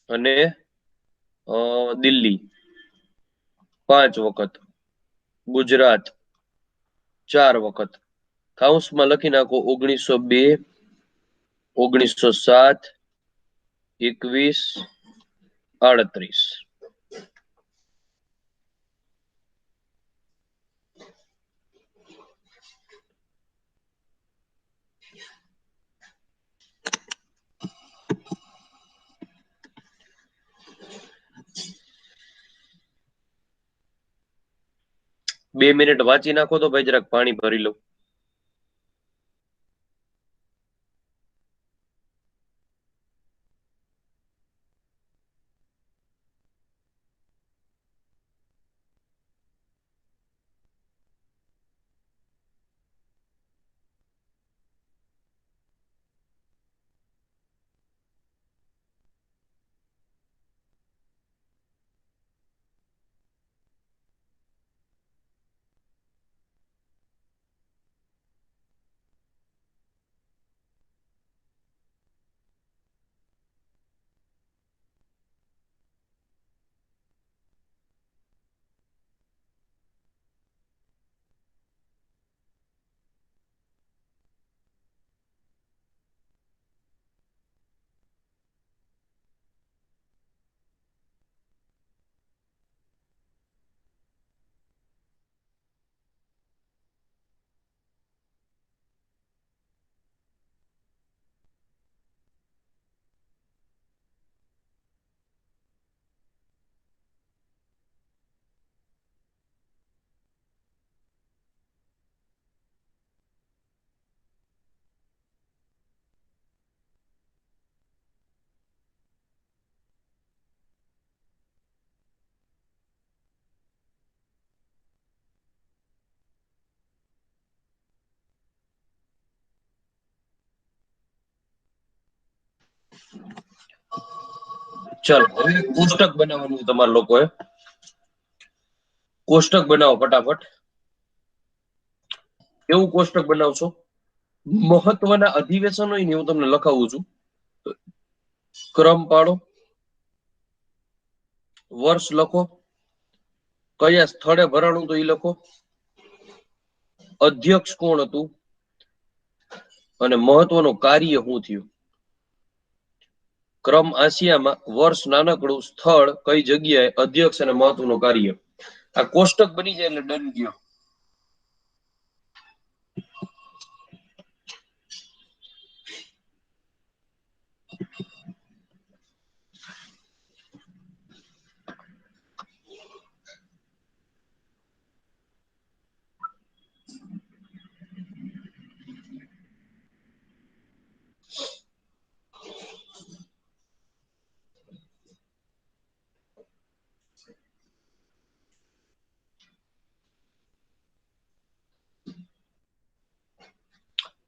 અને દિલ્હી 5 વખત, ગુજરાત 4 વખત. કાઉન્સમાં લખી નાખો 1902, 1907, 21, 38. બે મિનિટ વાંચી નાખો તો ભાઈ, જરાક પાણી ભરી લો. ચલો, હવે કોષ્ટક બનાવવાનું તમારા લોકોએ. કોષ્ટક બનાવો ફટાફટ. કેવું કોષ્ટક બનાવશો? મહત્વના અધિવેશન હોય ને હું તમને લખાવું છું. ક્રમ પાડો, વર્ષ લખો, કયા સ્થળે ભરાણું તો એ લખો, અધ્યક્ષ કોણ હતું અને મહત્વનું કાર્ય શું થયું. ક્રમ આસિયામાં, વર્ષ નાનકડું, સ્થળ કઈ જગ્યાએ, અધ્યક્ષ અને મહત્વનું કાર્ય. આ કોષ્ટક બની જાય એટલે ડન ગયો.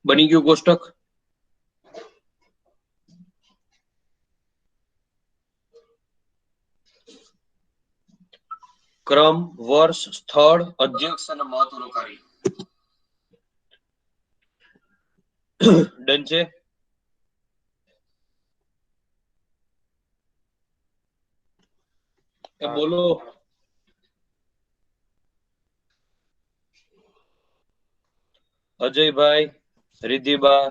બની ગયું કોષ્ટક? ક્રમ, વર્ષ, સ્થળ, અધ્યક્ષ અને મહત્વનું કાર્ય. ડન છે? બોલો. અજયભાઈ, રિદ્ધિબા,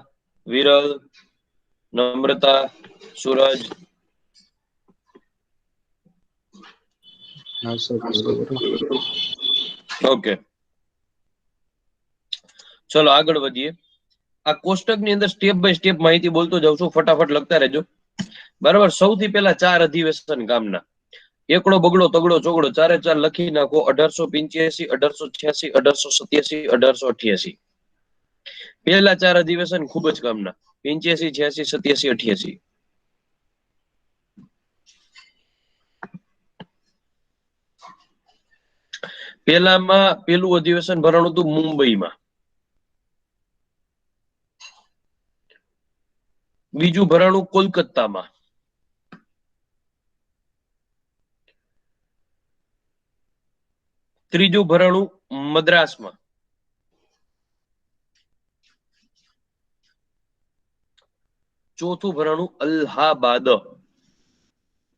વિરલ, નમ્રતા, સૂરજ. ઓકે, ચલો આગળ વધીએ. આ કોષ્ટકની અંદર સ્ટેપ બાય સ્ટેપ માહિતી બોલતો જાઉં છું, ફટાફટ લખતા રહેજો. બરાબર. સૌથી પહેલા 4 અધિવેશન કામના. એકડો બગડો તગડો ચોગડો 4 લખી નાખો. 1885, 1886, 1887, 1888. પહેલા 4 અધિવેશન ખૂબ જ કામના. 85, 86, 87, 88. પેલું અધિવેશન ભરાણું હતું મુંબઈમાં. બીજું ભરાણું કોલકાતામાં. ત્રીજું ભરાણું મદ્રાસમાં. ચોથું ભરાણું અલ્હાબાદ,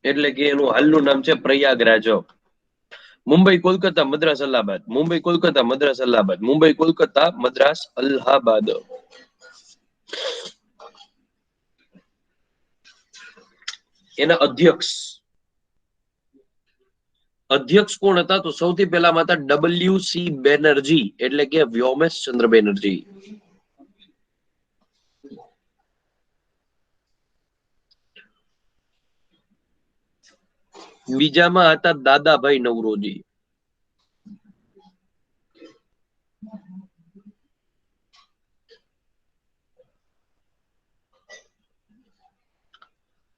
એટલે કે એનું હાલનું નામ છે પ્રયાગરાજ. મુંબઈ, કોલકાતા, મદ્રાસ, અલ્હાબાદ. મુંબઈ, કોલકાતા, મદ્રાસ, અલ્હાબાદ. મુંબઈ, કોલકાતા, મદ્રાસ, અલ્હાબાદ. એના અધ્યક્ષ કોણ હતા? તો સૌથી પહેલામાં હતા WC બેનર્જી, એટલે કે વ્યોમેશ ચંદ્ર બેનર્જી. બીજામાં હતા દાદાભાઈ નવરોજી.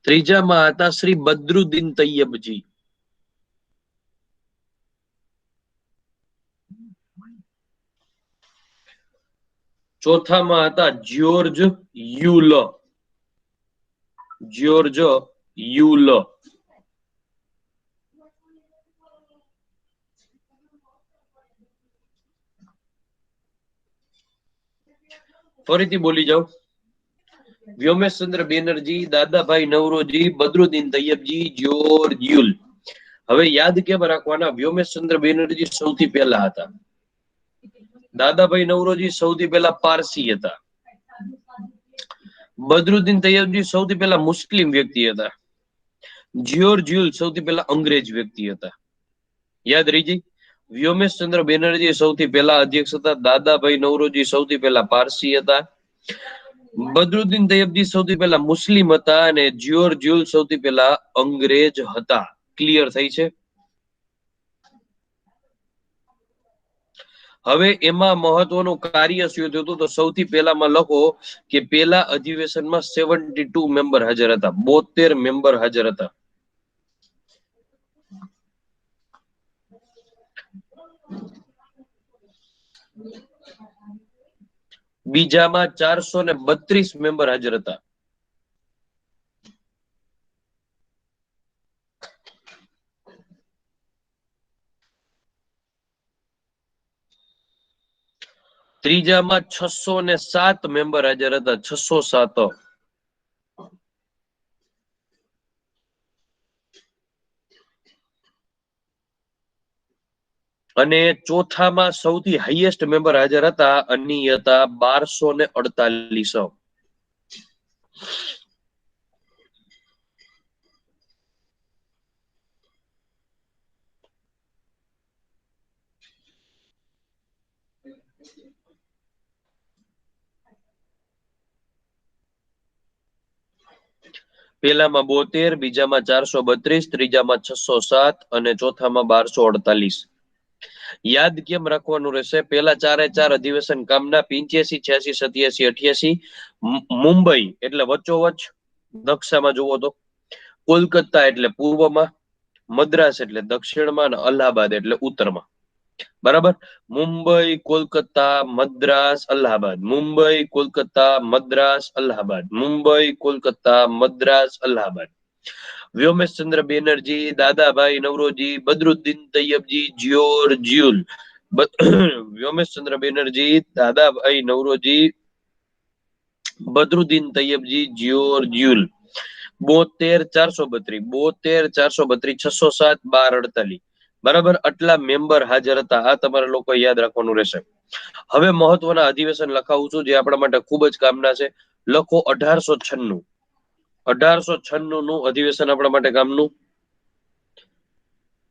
ત્રીજામાં હતા શ્રી બદરુદ્દીન તૈયબજી. ચોથામાં હતા જ્યોર્જ યુલ. George you'll. ફરીથી બોલી જાઓ. વ્યોમેશચંદ્ર બેનર્જી, દાદાભાઈ નવરોજી, બદરુદ્દીન તૈયબજી, જ્યોર્જ યુલ. હવે યાદ કેમ રાખવાના? વ્યોમેશચંદ્ર બેનર્જી સૌથી પહેલા હતા. દાદાભાઈ નવરોજી સૌથી પહેલા પારસી હતા. બદરુદ્દીન તૈયબજી સૌથી પહેલા મુસ્લિમ વ્યક્તિ હતા. જ્યોર્જ યુલ સૌથી પહેલા અંગ્રેજ વ્યક્તિ હતા. યાદ રહી જાય. વ્યોમેશચંદ્ર બેનર્જી સૌથી પહેલા અધ્યક્ષ હતા. દાદાભાઈ નવરોજી સૌથી પહેલા પારસી હતા. બદરુદ્દીન તૈયબજી સૌથી પહેલા મુસ્લિમ હતા અને જ્યોર્જ યુલ સૌથી પહેલા અંગ્રેજ હતા. ક્લિયર થઈ છે? હવે એમાં મહત્વનું કાર્ય શું થયું હતું? તો સૌથી પહેલામાં લખો કે પહેલા અધિવેશનમાં 72 મેમ્બર હાજર હતા. 72 મેમ્બર હાજર હતા. બીજામાં 432 મેમ્બર હાજર હતા. ત્રીજામાં 607 મેમ્બર હાજર હતા. 607. અને ચોથામાં સૌથી હાઈએસ્ટ મેમ્બર હાજર હતા અને હતા 1248. પહેલામાં 72, બીજામાં 432, ત્રીજામાં 607 અને ચોથામાં 1248. યાદ કેમ રાખવાનું રહેશે? પહેલા 4 અધિવેશન કામના 85, 86, 87, 88. મુંબઈ એટલે વચ્ચોવચ નકશામાં જુઓ તો, કોલકાતા એટલે પૂર્વમાં, મદ્રાસ એટલે દક્ષિણમાં અને અલ્હાબાદ એટલે ઉત્તરમાં. બરાબર. Mumbai, Kolkata, Madras, Allahabad. Mumbai, Kolkata, Madras, Allahabad. Mumbai, Kolkata, Madras, Allahabad. Womesh Chandra Banerjee, Dadabhai Naoroji, Badruddin Tyabji, George Yule. Womesh Chandra Banerjee, Dadabhai Naoroji, Badruddin Tyabji, George Yule. 72 432 607 12 48 બરાબર, આટલા મેમ્બર હાજર હતા. આ તમારે લોકો યાદ રાખવાનું રહેશે. હવે મહત્વના અધિવેશન લખાવું છું જે આપણા માટે ખૂબ જ કામના છે. લખો 1896. 1896 નું અધિવેશન આપણા માટે કામનું.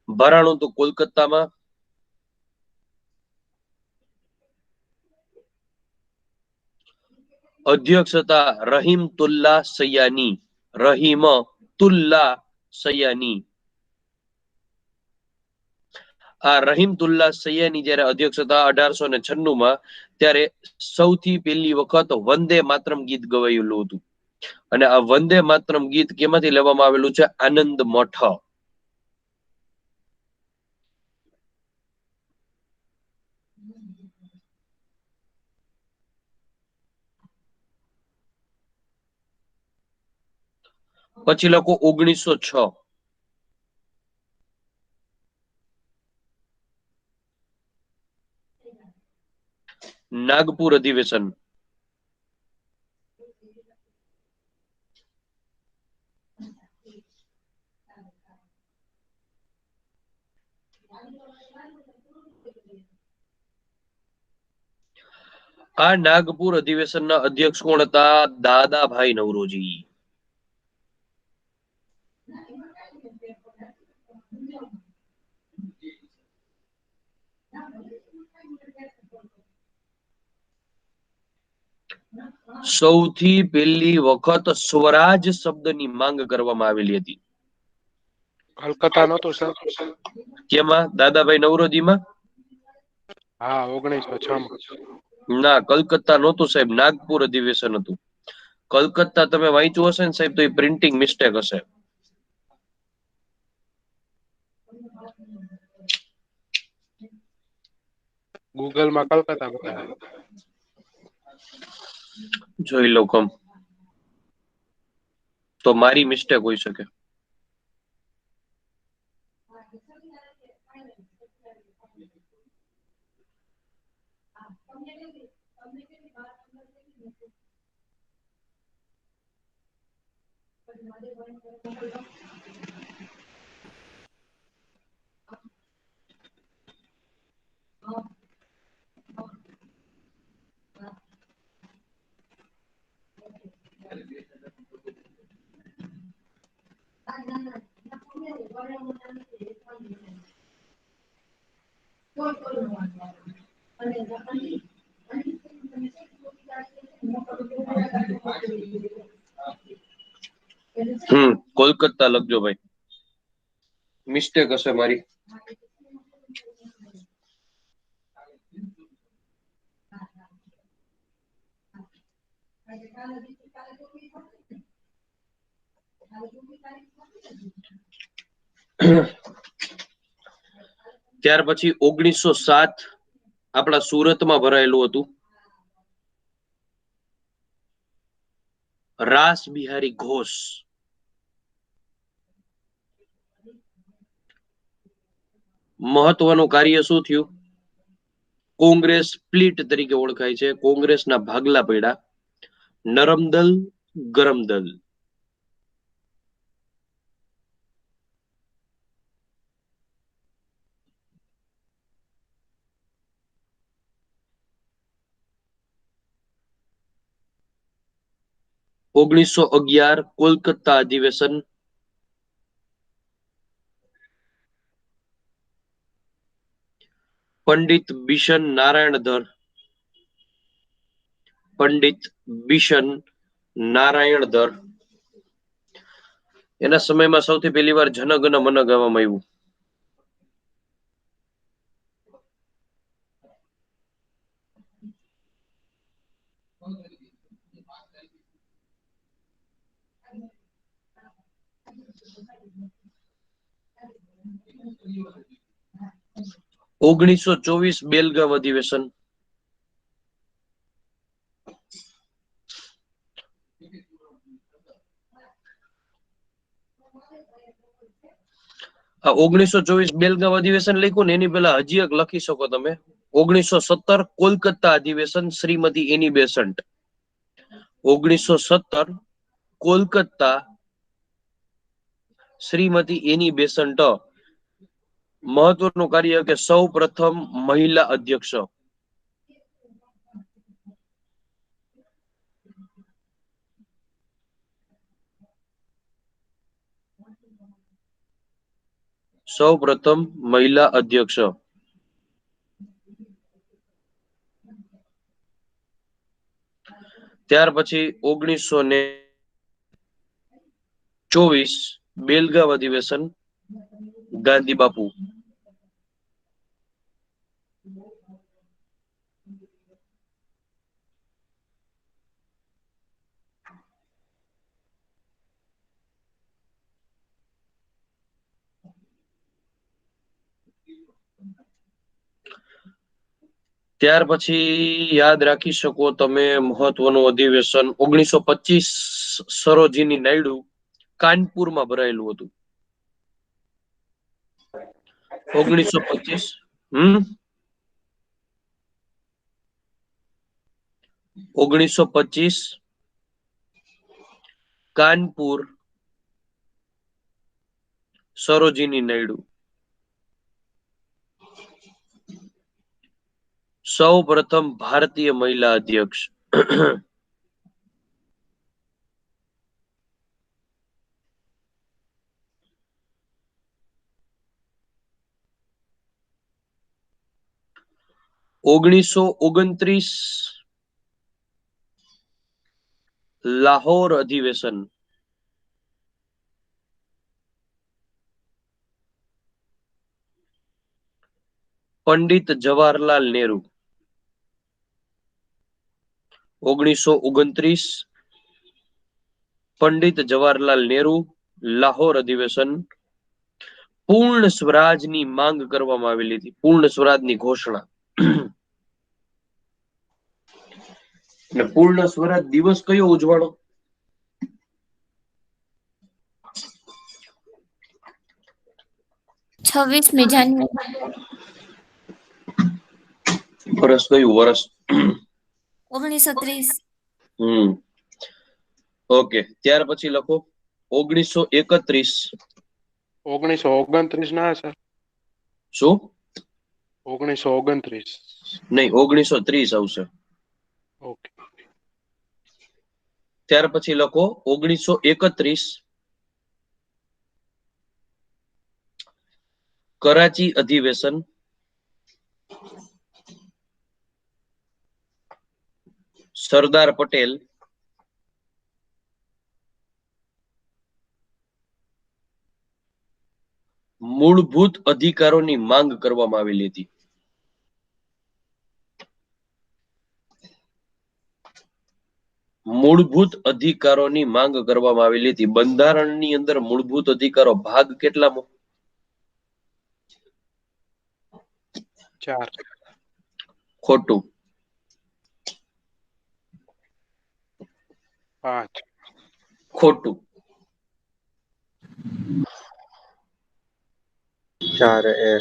ભરાણું તો કોલકાતામાં. અધ્યક્ષ હતા રહીમતુલ્લા સૈયાની. રહીમતુલ્લા સૈયાની. આ રહીમતુલ્લા સૈયાની જ્યારે અધ્યક્ષ હતા 1896 માં, ત્યારે સૌથી પહેલી વખત વંદે માતરમ ગીત ગવાયેલું હતું. અને આ વંદે માતરમ ગીત કેમાંથી લેવામાં આવેલું છે? આનંદ મઠ. પછી લખો 1906. નાગપુર અધિવેશન. આ નાગપુર અધિવેશનના અધ્યક્ષ કોણ હતા? દાદાભાઈ નવરોજી. સૌથી પહેલી વખત સ્વરાજ શબ્દની માંગ કરવામાં આવેલી હતી. કલકત્તા નહોતું સર? કેમાં? દાદાભાઈ નવરોજીમાં? હા, 1906 માં. ના, કલકત્તા નહોતું સાહેબ, નાગપુર અધિવેશન હતું. કલકત્તા તમે વાંચ્યું હશે ને સાહેબ તો એ પ્રિન્ટિંગ મિસ્ટેક હશે. ગૂગલ માં કલકત્તા બતાવે. જોઈ લો કમ, તો મારી મિસ્ટેક હોઈ શકે. કોલકાતા લખજો ભાઈ, મિસ્ટેક હશે મારી. ત્યાર પછી 1907 આપણા સુરતમાં ભરાયેલું હતું. રાસ બિહારી ઘોષ. મહત્વનું કાર્ય શું થયું? કોંગ્રેસ સ્પ્લિટ તરીકે ઓળખાય છે. કોંગ્રેસના ભાગલા પડ્યા. નરમ દલ, ગરમ દલ. ઓગણીસો 11 કોલકાતા અધિવેશન. પંડિત બિશન નારાયણધર. પંડિત બિશન નારાયણધર. એના સમયમાં સૌથી પહેલી વાર જનગણ મન ગાવામાં આવ્યું. ઓગણીસો 24 બેલગામ અધિવેશન. આ 1924 બેલગામ અધિવેશન લખ્યું ને એની પહેલા હજી એક લખી શકો તમે. 1917 કોલકાતા અધિવેશન શ્રીમતી એની બેસન્ટ. 1917 કોલકાતા શ્રીમતી એની બેસન્ટ મહત્વનું કાર્ય કે સૌ પ્રથમ મહિલા અધ્યક્ષ. સૌ પ્રથમ મહિલા અધ્યક્ષ. ત્યાર પછી 1924 બેલગામ અધિવેશન ગાંધી બાપુ. ત્યાર પછી યાદ રાખી શકો તમે મહત્વનું અધિવેશન 1925 સરોજીની નાયડુ કાનપુરમાં ભરાયેલું હતું. 1925 1925 કાનપુર સરોજીની નાયડુ. સૌ પ્રથમ ભારતીય મહિલા અધ્યક્ષ. ઓગણીસો 29 લાહોર અધિવેશન. પંડિત જવાહરલાલ નહેરુ. 1929 પંડિત જવાહરલાલ નહેરુ લાહોર અધિવેશન. પૂર્ણ સ્વરાજની માંગ કરવામાં આવેલી હતી. પૂર્ણ સ્વરાજની ઘોષણા. અને પૂર્ણ સ્વરાજ દિવસ કયો ઉજવાણો? 26મી જાન્યુઆરી. વર્ષ કયું વર્ષ? 1930. ઓકે. ત્યાર પછી લખો 1931. 1929 ના સર? શું? 1929. નહીં, 1930 આવશે. ઓકે. ત્યાર પછી લખો 1931 કરાચી અધિવેશન. સરદાર પટેલ મૂળભૂત અધિકારોની માંગ કરવામાં આવેલી હતી. મૂળભૂત અધિકારોની માંગ કરવામાં આવેલી હતી. બંધારણની અંદર મૂળભૂત અધિકારો ભાગ કેટલામો? 4. ખોટું. 5. ખોટું. 4A.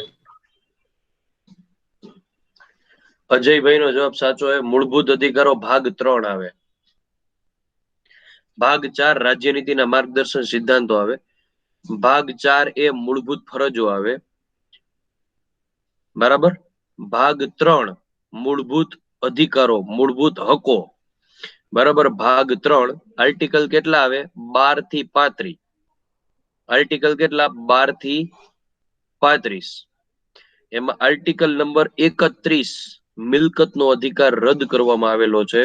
અજયભાઈ નો જવાબ સાચો છે. મૂળભૂત અધિકારો ભાગ 3 આવે. ભાગ 4 રાજ્યનીતિના માર્ગદર્શન સિદ્ધાંતો આવે. ભાગ 4A મૂળભૂત ફરજો આવે. બરાબર. ભાગ 3 મૂળભૂત અધિકારો, મૂળભૂત હકો. બરાબર. ભાગ 3 આર્ટિકલ કેટલા આવે? 12 થી 35. આર્ટિકલ કેટલા? 12 થી 35. એમાં આર્ટિકલ નંબર 31 મિલકતનો અધિકાર રદ કરવામાં આવેલો છે.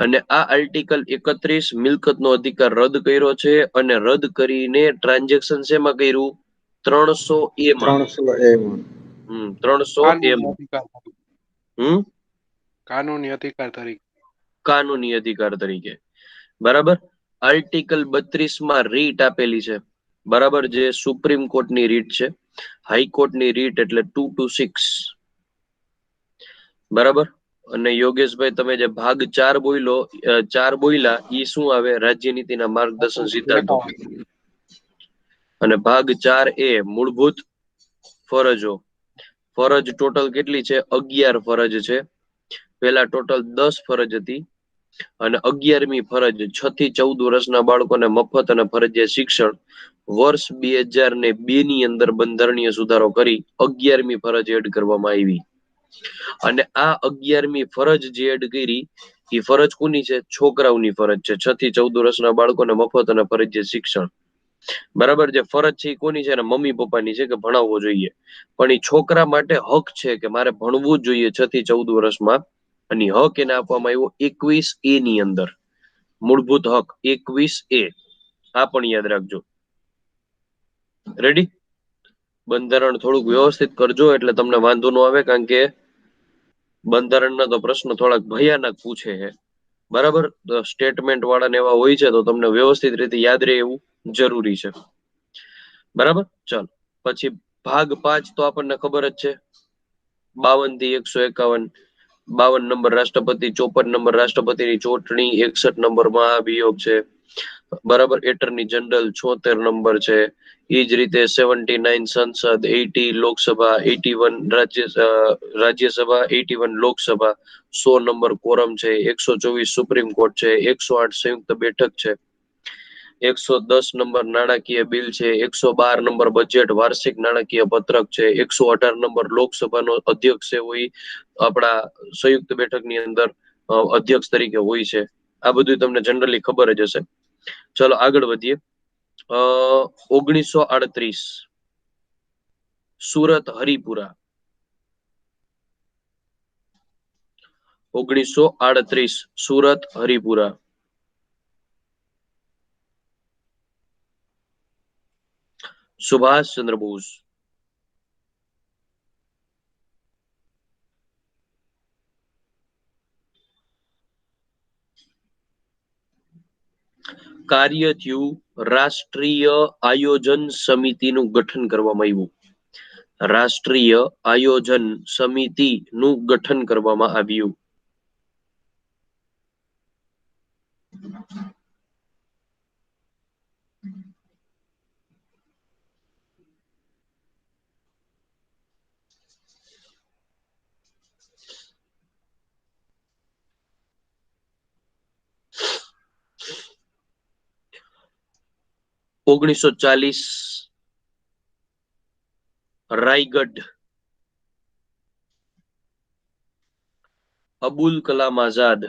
અને આ આર્ટિકલ 31 મિલકતનો અધિકાર રદ કર્યો છે. અને રદ કરીને ટ્રાન્ઝેક્શન શેમાં કર્યું? 300A માં. 300A. 300A માં. કાનૂની અધિકાર તરીકે. કાનૂની અધિકાર તરીકે. બરાબર. આર્ટિકલ 32 માં રીટ આપેલી છે. બરાબર. જે સુપ્રીમ કોર્ટની રીટ છે. હાઈકોર્ટની રીટ એટલે 2 to 6. બરાબર. અને યોગેશભાઈ તમે જે ભાગ 4 બોલ્યા ઈ શું આવે? રાજ્યનીતિના માર્ગદર્શન સિદ્ધાંતો. અને ભાગ 4A મૂળભૂત ફરજો. ફરજ ટોટલ કેટલી છે? 11 ફરજ છે. પેલા ટોટલ 10 ફરજ હતી અને 11મી ફરજ 6 થી 14 વર્ષના બાળકોને મફત અને ફરજિયાત શિક્ષણ વર્ષ 2002 ની અંદર બંધારણીય સુધારો કરી 11મી ફરજ એડ કરવામાં આવી. અને આ 11મી ફરજ જે એડ કરી એ ફરજ કોની છે? છોકરાઓની ફરજ છે. 6 થી 14 વર્ષના બાળકોને મફત અને ફરજિયાત શિક્ષણ. બરાબર, જે ફરજ છે એ કોની છે? મમ્મી પપ્પાની છે કે ભણાવવો જોઈએ. પણ એ છોકરા માટે હક છે કે મારે ભણવું જ જોઈએ 6 થી 14 વર્ષમાં. અને હક એને આપવામાં આવ્યો 21A ની અંદર. મૂળભૂત હક 21A. આ પણ યાદ રાખજો. રેડી? બંધારણ થોડુંક વ્યવસ્થિત કરજો એટલે તમને વાંધો ન આવે, કારણ કે બંધારણના તો પ્રશ્ન થોડાક ભયાનક પૂછે છે. બરાબર, સ્ટેટમેન્ટ વાળાને એવા હોય છે, તો તમને વ્યવસ્થિત રીતે યાદ રહે એવું જરૂરી છે. બરાબર, ચાલો પછી ભાગ 5 તો આપણને ખબર જ છે. 52 થી 151. 52 નંબર રાષ્ટ્રપતિ, 54 નંબર રાષ્ટ્રપતિની ચૂંટણી, 61 નંબરમાં અભિયોગ છે. બરાબર, એટર્ની જનરલ 76 નંબર છે. એ જ રીતે 79 સંસદ, 80 લોકસભા, 81 રાજ્યસભા, 81 લોકસભા, 100 નંબર કોરમ છે, 124 સુપ્રીમ કોર્ટ છે, 108 સંયુક્ત બેઠક છે, 110 નંબર નાણાકીય બિલ છે, 112 નંબર બજેટ વાર્ષિક નાણાકીય પત્રક છે, 118 નંબર લોકસભાનો અધ્યક્ષ છે હોય આપણા સંયુક્ત બેઠકની અંદર અધ્યક્ષ તરીકે હોય છે. આ બધું તમને જનરલી ખબર જ હશે. ચલો આગળ વધીએ. 1938 સુરત હરિપુરા. 1938 સુરત હરિપુરા. સુભાષ ચંદ્ર બોઝ. કાર્ય થયું, રાષ્ટ્રીય આયોજન સમિતિનું ગઠન કરવામાં આવ્યું. રાષ્ટ્રીય આયોજન સમિતિનું ગઠન કરવામાં આવ્યું. ઓગણીસો 40 રાયગઢ. અબુલ કલામ આઝાદ.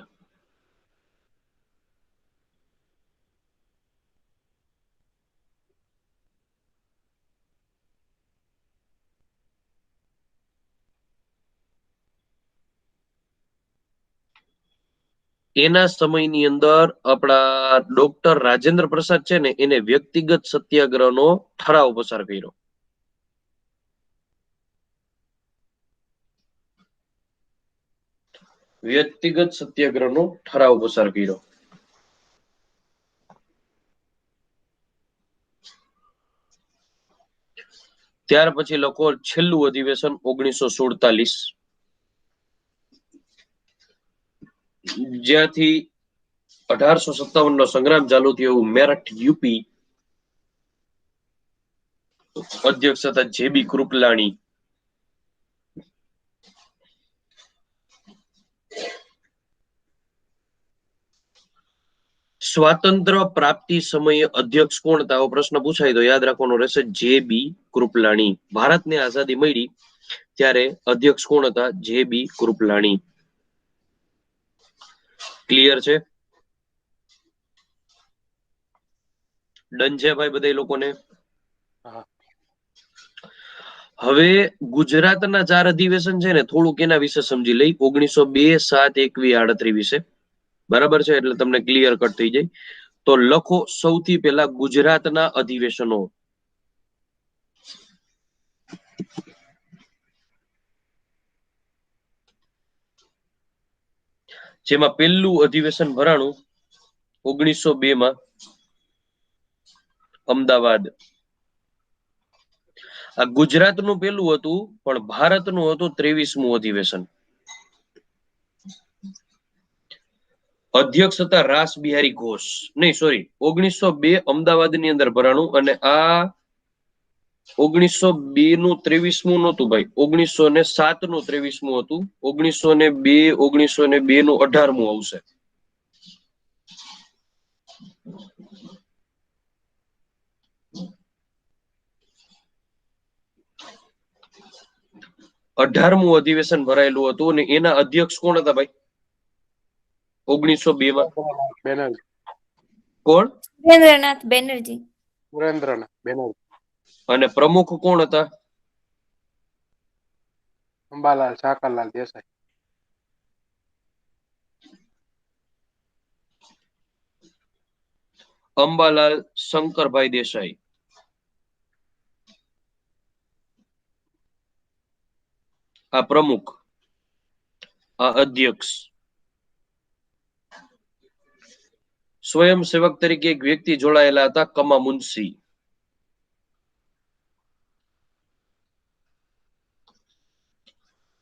એના સમયની અંદર આપણા ડોક્ટર રાજેન્દ્ર પ્રસાદ છે ને, એને વ્યક્તિગત સત્યાગ્રહનો ઠરાવ પસાર કર્યો. વ્યક્તિગત સત્યાગ્રહનો ઠરાવ પસાર કર્યો. ત્યાર પછી લખો છેલ્લું અધિવેશન 1947, જ્યાંથી 1857 નો સંગ્રામ ચાલુ થયો એવું મેરઠ યુપી. અધ્યક્ષ હતા જેબી કૃપલાણી. સ્વાતંત્ર્ય પ્રાપ્તિ સમયે અધ્યક્ષ કોણ હતા? આવો પ્રશ્ન પૂછાય તો યાદ રાખવાનો રહેશે જેબી કૃપલાણી. ભારતને આઝાદી મળી ત્યારે અધ્યક્ષ કોણ હતા? જેબી કૃપલાણી. ક્લિયર છે? ડન છે ભાઈ બધા લોકોને? હવે ગુજરાતના 4 અધિવેશન છે ને, થોડુંક એના વિશે સમજી લઈ. 1902, 7, 21, 38 વિશે. બરાબર છે, એટલે તમને ક્લિયર કટ થઈ જાય. તો લખો સૌથી પહેલા ગુજરાતના અધિવેશનો. જેમાં પહેલું અધિવેશન ભરાણું 1902 માં અમદાવાદ. આ ગુજરાતનું પેલું હતું, પણ ભારતનું હતું 23મું અધિવેશન. અધ્યક્ષ હતા રાસ બિહારી ઘોષ. નહીં, સોરી, 1902 અમદાવાદની અંદર ભરાણું. અને આ 1902 નું 23મું નહોતું ભાઈ, 1907 નું 23મું હતું. 1902 નું 18મું આવશે. 18મું અધિવેશન ભરાયેલું હતું અને એના અધ્યક્ષ કોણ હતા ભાઈ 1902 માં? બેનર્જી. કોણ? સુરેન્દ્રનાથ બેનર્જી. સુરેન્દ્રનાથ બેનર્જી. અને પ્રમુખ કોણ હતા? અંબાલાલ સાકરલાલ દેસાઈ. અંબાલાલ શંકરભાઈ દેસાઈ. આ પ્રમુખ, આ અધ્યક્ષ. સ્વયંસેવક તરીકે એક વ્યક્તિ જોડાયેલા હતા, કમા મુનશી.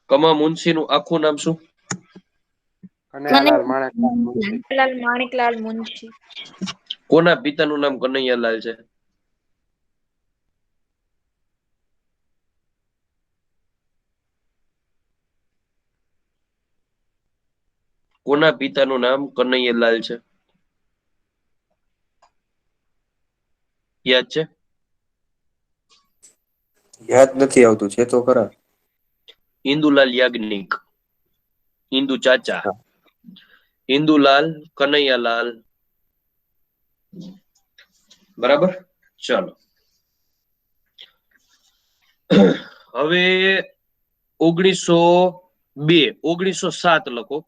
કમા મુનશી નું આખું નામ શું? કનૈયાલાલ માણેકલાલ મુનશી. લાલ માણેકલાલ મુનશી. કોના પિતાનું નામ કનૈયાલાલ છે? કોના પિતાનું નામ કનૈયાલાલ છે? યાદ છે? યાદ નથી આવતું, છે તો ખરા. ઇન્દુલાલ યાજ્ઞિક, ઇન્દુ ચાચા, ઇન્દુલાલ કનૈયાલાલ. બરાબર, ચાલો. હવે 1902, 1907 લખો.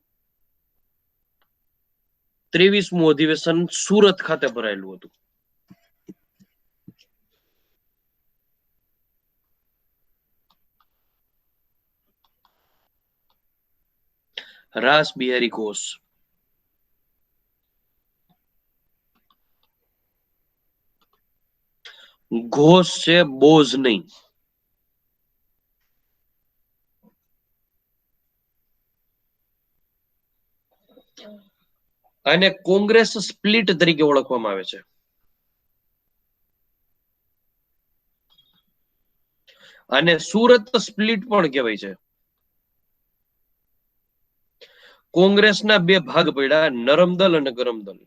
23મું અધિવેશન સુરત ખાતે ભરાયેલું હતું. રાસ બિહારી ઘોષ. ઘોષ છે, બોઝ નહીં. અને કોંગ્રેસ સ્પ્લિટ તરીકે ઓળખવામાં આવે છે. અને સુરત સ્પ્લિટ પણ કહેવાય છે. કોંગ્રેસના બે ભાગ પડ્યા, નરમ દળ અને ગરમ દળ.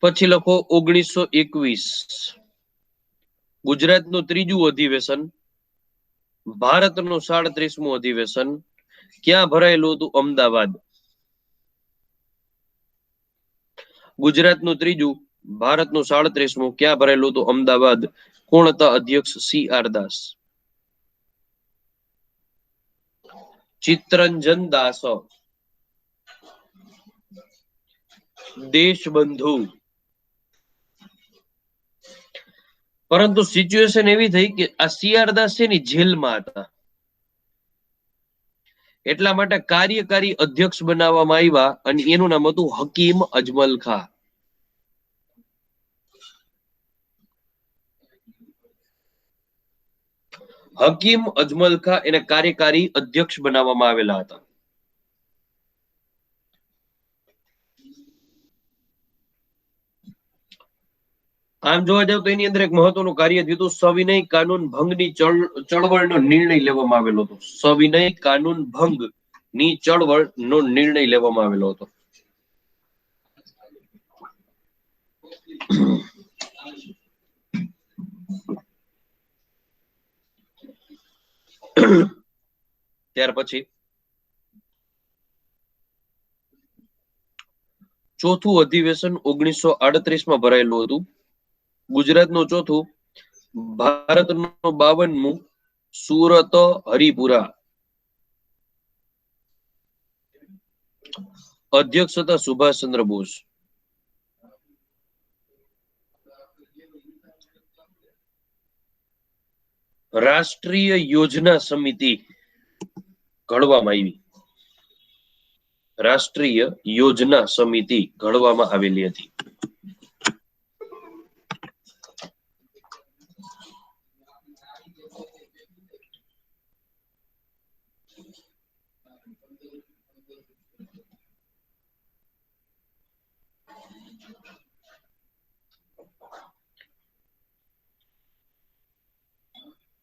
પછી લખો 1921, ગુજરાતનું ત્રીજું અધિવેશન, ભારતનું 37મું અધિવેશન ક્યાં ભરાયેલું હતું? અમદાવાદ. ગુજરાતનું ત્રીજું, ભારતનું 37મું ક્યાં ભરાયેલું હતું? અમદાવાદ. કોણ હતા અધ્યક્ષ? CR દાસ. ચિત્તરંજન દાસ. દેશબંધુ. પરંતુ સિચ્યુએશન એવી થઈ કે આ CR દાસ છે ને જેલમાં હતા, એટલા માટે કાર્યકારી અધ્યક્ષ બનાવવામાં આવ્યા અને એનું નામ હતું હકીમ અજમલ ખાં. હકીમ અજમલ ખાં એને કાર્યકારી અધ્યક્ષ બનાવવામાં આવેલા હતા. આમ જોવા જાવ તો એની અંદર એક મહત્વનું કાર્ય થયું હતું, સવિનય કાનૂન ભંગની ચળવળનો નિર્ણય લેવામાં આવેલો હતો. સવિનય કાનૂન ભંગની ચળવળનો નિર્ણય લેવામાં આવેલો હતો. ત્યાર પછી ચોથું અધિવેશન 1938 માં ભરાયેલું હતું. ગુજરાતનું ચોથું, ભારતનું 52મું, સુરત હરિપુરા. અધ્યક્ષ હતા સુભાષચંદ્ર બોઝ. રાષ્ટ્રીય યોજના સમિતિ ઘડવામાં આવી. રાષ્ટ્રીય યોજના સમિતિ ઘડવામાં આવેલી હતી.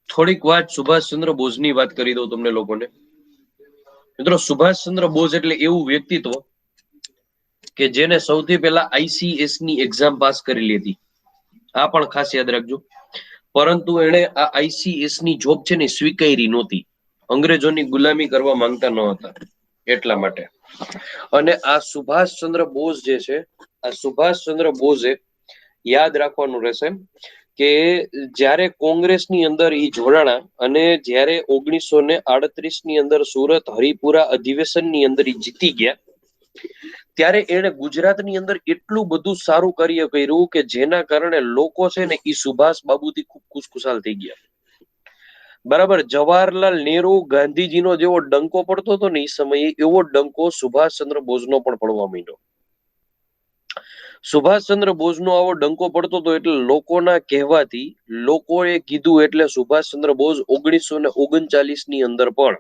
થોડીક વાત સુભાષચંદ્ર બોઝની વાત કરી દઉં તમને લોકોને. મિત્રો સુભાષચંદ્ર બોઝ એટલે એવું વ્યક્તિત્વ કે જેને સૌથી પહેલા આઈસીએસ ની એક્ઝામ પાસ કરેલી હતી. આ પણ ખાસ યાદ રાખજો. પરંતુ એણે આ આઈસીએસ ની જોબ છે ને સ્વીકારી નહોતી. અંગ્રેજોની ગુલામી કરવા માંગતા ન હતા એટલા માટે. અને આ સુભાષચંદ્ર બોઝ જે છે, આ સુભાષચંદ્ર બોઝે યાદ રાખવાનું રહેશે કે જ્યારે કોંગ્રેસની અંદર ઈ જોડાણા અને જ્યારે 1938 ની અંદર સુરત હરિપુરા અધિવેશનની અંદર ઈ જીતી ગયા, ત્યારે એણે ગુજરાતની અંદર એટલું બધું સારું કાર્ય કર્યું કે જેના કારણે લોકો છે ને ઈ સુભાષ બાબુથી ખૂબ ખુશખુશાલ થઈ ગયા. બરાબર. જવાહરલાલ નહેરુ ગાંધીજીનો જેવો ડંકો પડતો હતો ને એ સમયે એવો ડંકો સુભાષચંદ્ર બોઝનો પણ પડવા માંડ્યો. સુભાષચંદ્ર બોઝનો આવો ડંકો પડતો હતો એટલે લોકોના કહેવાથી, લોકોએ કીધું એટલે સુભાષચંદ્ર બોઝ 1939 ની અંદર પણ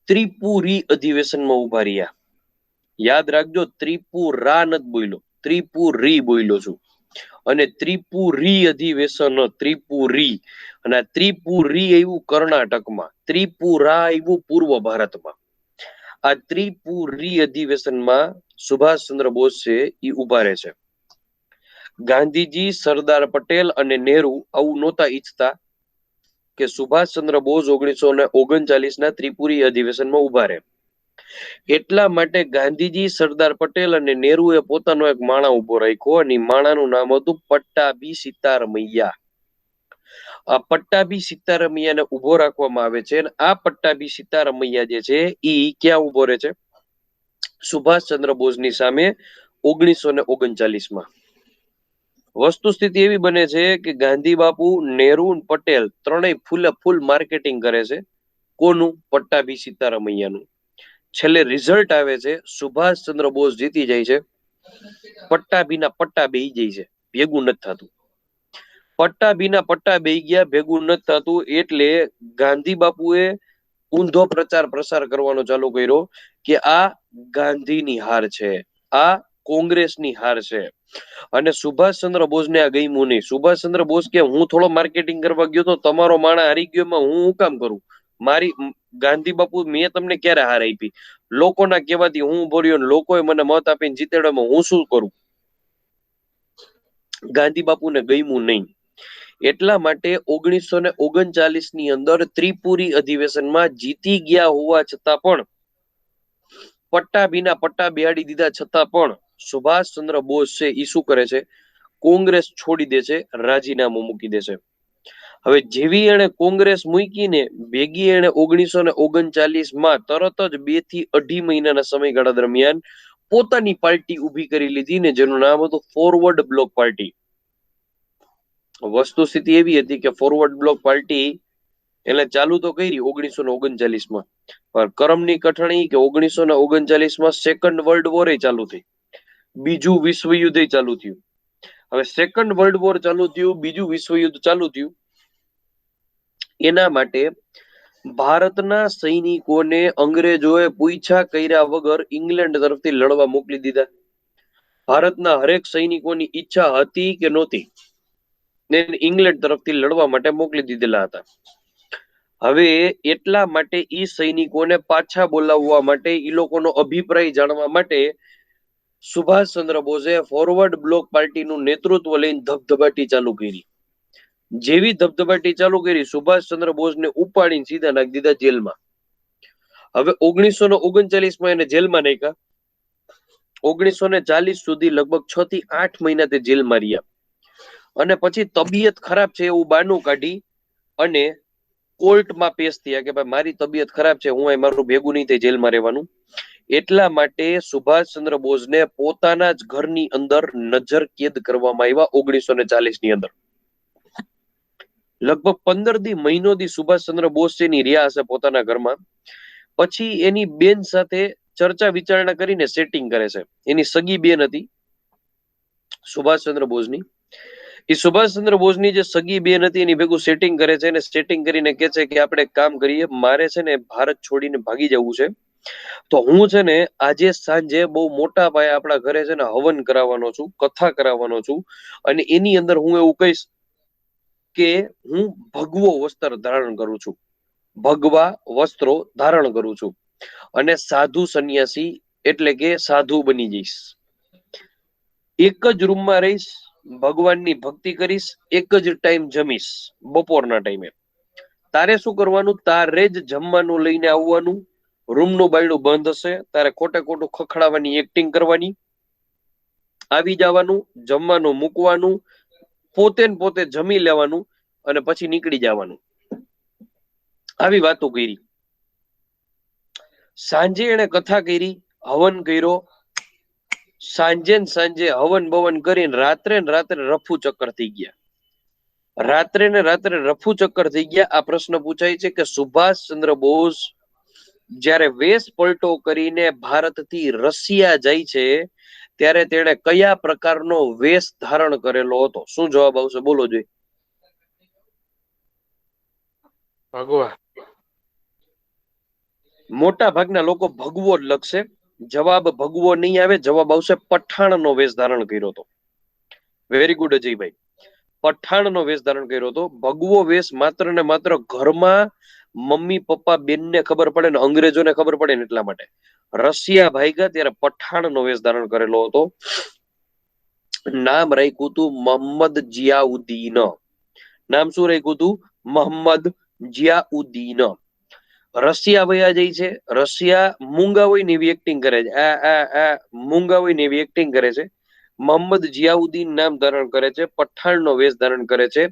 ત્રિપુરી અધિવેશનમાં ઉભા રહ્યા. યાદ રાખજો, ત્રિપુરા નથી બોલ્યો, ત્રિપુરી બોલ્યો છું. અને ત્રિપુરી અધિવેશન, ત્રિપુરી, અને આ ત્રિપુરી આવ્યું કર્ણાટકમાં, ત્રિપુરા આવ્યું પૂર્વ ભારતમાં. આ ત્રિપુરી અધિવેશનમાં સુભાષચંદ્ર બોઝ છે એ ઉભા રહે છે. ગાંધીજી, સરદાર પટેલ અને નહેરુ આવું નહોતા ઈચ્છતા કે સુભાષચંદ્ર બોઝ 1939 ના ત્રિપુરી અધિવેશનમાં ઉભા રહે. એટલા માટે ગાંધીજી, સરદાર પટેલ અને નહેરુએ પોતાનો એક માણા ઉભો રાખ્યો અને માણાનું નામ હતું પટ્ટાભી સીતારમૈયા. આ પટ્ટાભી સીતારમૈયાને ઉભો રાખવામાં આવે છે અને આ પટ્ટાભી સીતારમૈયા જે છે ઈ ક્યાં ઉભો રહે છે? સુભાષચંદ્ર બોઝની સામે 1939 માં. વસ્તુ સ્થિતિ એવી બને છે કે ગાંધી બાપુ, નહેરુ, પટેલ ત્રણેય ફૂલે ફૂલ માર્કેટિંગ કરે છે. કોનું? પટ્ટાભી સીતારમૈયાનું. છેલ્લે રિઝલ્ટ આવે છે, સુભાષચંદ્ર બોઝ જીતી જાય છે. પટ્ટાભીના પટ્ટા બેહી જાય છે, ભેગું નથી થતું. પટ્ટાભીના પટ્ટા બેહી ગયા, ભેગું નથી થતું. એટલે ગાંધી બાપુએ ઊંધો પ્રચાર કરવાનો ચાલુ કર્યો કે આ ગાંધીની હાર છે, આ કોંગ્રેસની હાર છે. અને સુભાષચંદ્ર બોઝને આ ગમ્યું નહીં. સુભાષચંદ્ર બોઝ કે હું થોડો માર્કેટિંગ કરવા ગયો તો તમારો માણા હારી ગયો, એમાં હું કામ કરું? મારી ગાંધી બાપુ મેં તમને ક્યારે હાર આપી? લોકોના કહેવાથી હું ઉભો રહ્યો, લોકોએ મને મત આપીને જીતાડવામાં હું શું કરું? ગાંધી બાપુને ગમ્યું નહીં. એટલા માટે 1939 ની અંદર ત્રિપુરી અધિવેશનમાં જીતી ગયા હોવા છતાં પણ, પટ્ટાભીના પટ્ટા બેહાડી દીધા છતાં પણ સુભાષચંદ્ર બોઝ છે એ શું કરે છે? કોંગ્રેસ છોડી દે છે, રાજીનામું મૂકી દે છે. હવે જેવી એને કોંગ્રેસ મૂકીને ભેગી એને 1939 માં તરત જ 2 થી 2.5 મહિનાના સમયગાળા દરમિયાન પોતાની પાર્ટી ઊભી કરી લીધી ને જેનું નામ હતું ફોરવર્ડ બ્લોક પાર્ટી. વસ્તુ સ્થિતિ એવી હતી કે ફોરવર્ડ બ્લોક પાર્ટી એટલે ચાલુ તો કરી 1939 માં, પણ કરમની કઠણી કે 1939 માં સેકન્ડ વર્લ્ડ વોર ચાલુ થઈ, બીજું વિશ્વયુદ્ધ ચાલુ થયું. હવે સેકન્ડ વર્લ્ડ વોર ચાલુ થયું, બીજું વિશ્વયુદ્ધ ચાલુ થયું. એના માટે ભારતના સૈનિકોને અંગ્રેજોએ પૂછ્યા કર્યા વગર ઇંગ્લેન્ડ તરફથી લડવા મોકલી દીધા. ભારતના હરેક સૈનિકોની ઈચ્છા હતી કે નહોતી, ને ઇંગ્લેન્ડ તરફથી લડવા માટે મોકલી દીધેલા હતા. હવે એટલા માટે ઈ સૈનિકોને પાછા બોલાવવા માટે, ઈ લોકોનો અભિપ્રાય જાણવા માટે સુભાષચંદ્ર બોઝે ફોરવર્ડ બ્લોક પાર્ટીનું નેતૃત્વ લઈને ધબધબાટી ચાલુ કરી. જેવી ધબધબાટી ચાલુ કરી, સુભાષચંદ્ર બોઝને ઉપાડીને સીધા નાખી દીધા જેલમાં. હવે 1939 માં એને જેલમાં નાખ્યા. 1940 સુધી લગભગ 6 થી 8 મહિના તે જેલમાં રહ્યા. અને પછી તબિયત ખરાબ છે એવું બાનું કાઢી અને કોર્ટમાં પેશ થયા કે ભાઈ મારી તબિયત ખરાબ છે, હું અહીં મારું ભેગું નહીં થાય જેલમાં રહેવાનું. એટલા માટે સુભાષચંદ્ર બોઝને પોતાના જ ઘરની અંદર નજર કેદ કરવામાં આવ્યા 1940 ની અંદર. લગભગ 15 દી મહિનો દી સુભાષચંદ્ર બોઝ ની રહ્યા હશે પોતાના ઘરમાં. પછી એની બેન સાથે ચર્ચા વિચારણા કરીને સેટિંગ કરે છે. એની સગી બેન હતી સુભાષચંદ્ર બોઝની. એ સુભાષચંદ્ર બોઝની જે સગી બેન હતી એની ભેગું સેટિંગ કરે છે અને સેટિંગ કરીને કહે છે કે આપણે એક કામ કરીએ, મારે છે ને ભારત છોડીને ભાગી જવું છે, તો હું છે ને આજે સાંજે બહુ મોટા પાયે આપણા ઘરે છે ને હવન કરાવવાનો છું, કથા કરાવવાનો છું, અને એની અંદર હું એવું કહીશ કે હું ભગવો વસ્ત્ર ધારણ કરું છું. ભગવા વસ્ત્રો ધારણ કરું છું અને સાધુ સંન્યાસી એટલે કે સાધુ બની જઈશ. એક જ રૂમમાં રહીશ, ભગવાનની ભક્તિ કરીશ, એક જ ટાઈમ જમીશ બપોરના ટાઈમે. તારે શું કરવાનું? તારે જ જમવાનું લઈને આવવાનું, રૂમનું બાયણું બંધ હશે, તારે ખોટે ખોટું ખખડાવવાની એક્ટિંગ કરવાની, આવી જવાનું, જમવાનું મૂકવાનું, પોતે ને પોતે જમી લેવાનું અને પછી નીકળી જવાનું. આવી વાતો કરી. સાંજે એને કથા કરી, હવન કર્યો. સાંજે ને સાંજે હવન બવન કરીને રાત્રે ને રાત્રે રફુ ચક્કર થઈ ગયા. રાત્રે ને રાત્રે રફુ ચક્કર થઈ ગયા. આ પ્રશ્ન પૂછાય છે કે સુભાષચંદ્ર બોઝ જ્યારે વેશ પલટો કરીને ભારતથી રશિયા જાય છે ત્યારે તેણે કયા પ્રકારનો વેશ ધારણ કરેલો હતો? શું જવાબ આવશે? બોલો જોઈએ. ભગવા. મોટા ભાગના લોકો ભગવો જ લખશે. જવાબ ભગવો નહીં આવે, જવાબ આવશે પઠાણનો વેશ ધારણ કર્યો હતો. Very good Ajaybhai. પઠાણનો વેશ ધારણ કર્યો હતો. ભગવો વેશ માત્ર ને માત્ર ઘરમાં મમ્મી પપ્પા બેનને ખબર પડે ને અંગ્રેજોને ખબર પડે ને એટલા માટે. રશિયા ભાગ્યા ત્યારે પઠાણનો વેશ ધારણ કરેલો હતો. નામ રાખ્યું હતું મોહમ્મદ જિયાઉદ્દીન. નામ શું રાખ્યું હતું? મોહમ્મદ જિયાઉદ્દીન. રશિયા વયા જાય છે. રશિયા મૂંગા હોય ને એવી એક્ટિંગ કરે છે. આ મૂંગા હોય ને એવી એક્ટિંગ કરે છે. મોહમ્મદ જિયાઉદ્દીન નામ ધારણ કરે છે. પઠાણનો વેશ ધારણ કરે છે.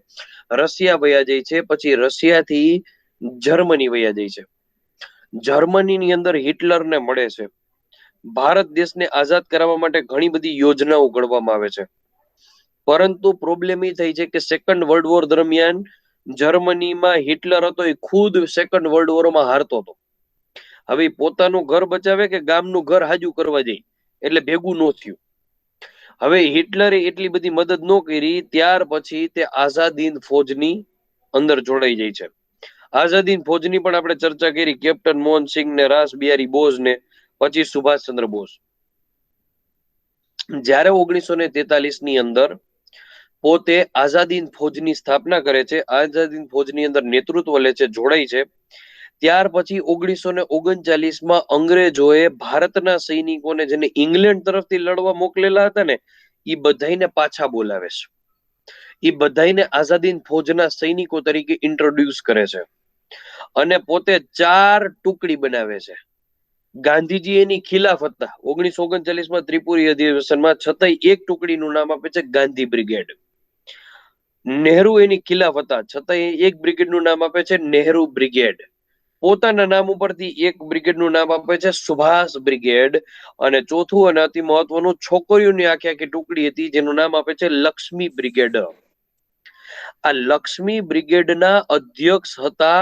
રશિયા વયા જાય છે. પછી રશિયાથી જર્મની વયા જાય છે. જર્મનીની અંદર હિટલરને મળે છે. ભારત દેશને આઝાદ કરાવવા માટે ઘણી બધી યોજનાઓ ઘડવામાં આવે છે. પરંતુ પ્રોબ્લેમ એ થઈ છે કે સેકન્ડ વર્લ્ડ વોર દરમિયાન જર્મનીમાં હિટલર હતો એ ખુદ સેકન્ડ વર્લ્ડ વોરમાં હારતો હતો. હવે પોતાનું ઘર બચાવે કે ગામનું ઘર હાજુ કરવા જાય એટલે ભેગું ન થયું. હવે હિટલરે એટલી બધી મદદ ન કરી. ત્યાર પછી તે આઝાદ હિંદ ફૌજની અંદર જોડાઈ જાય છે. આઝાદ હિંદ ફૌજની પણ આપણે ચર્ચા કરી. કેપ્ટન મોહનસિંહ ને રાસ બિહારી બોઝ ને પછી સુભાષચંદ્ર બોઝ. જ્યારે 1943 ની અંદર પોતે આઝાદ હિંદ ફૌજની સ્થાપના કરે છે, આઝાદ હિંદ ફૌજની અંદર નેતૃત્વ લે છે, જોડાય છે. ત્યાર પછી 1939 અંગ્રેજોએ ભારતના સૈનિકોને જેને ઇંગ્લેન્ડ તરફથી લડવા મોકલેલા હતા ને એ બધાને પાછા બોલાવે છે. એ બધાને આઝાદ હિંદ ફૌજના સૈનિકો તરીકે ઇન્ટ્રોડ્યુસ કરે છે અને પોતે 4 ટુકડી બનાવે છે. ગાંધીજી એની ખિલાફ હતા 1939 ત્રિપુરી અધિવેશનમાં, છતાંય એક ટુકડીનું નામ આપે છે ગાંધી બ્રિગેડ. નહેરુ એની ખિલાફ હતા, છતાંય એક બ્રિગેડનું નામ આપે છે નહેરુ બ્રિગેડ. પોતાના નામ ઉપરથી એક બ્રિગેડનું નામ આપે છે સુભાષ બ્રિગેડ. અને ચોથું અને અતિ મહત્વનું, છોકરીઓની આખી આખી ટુકડી હતી જેનું નામ આપે છે લક્ષ્મી બ્રિગેડ. આ લક્ષ્મી બ્રિગેડના અધ્યક્ષ હતા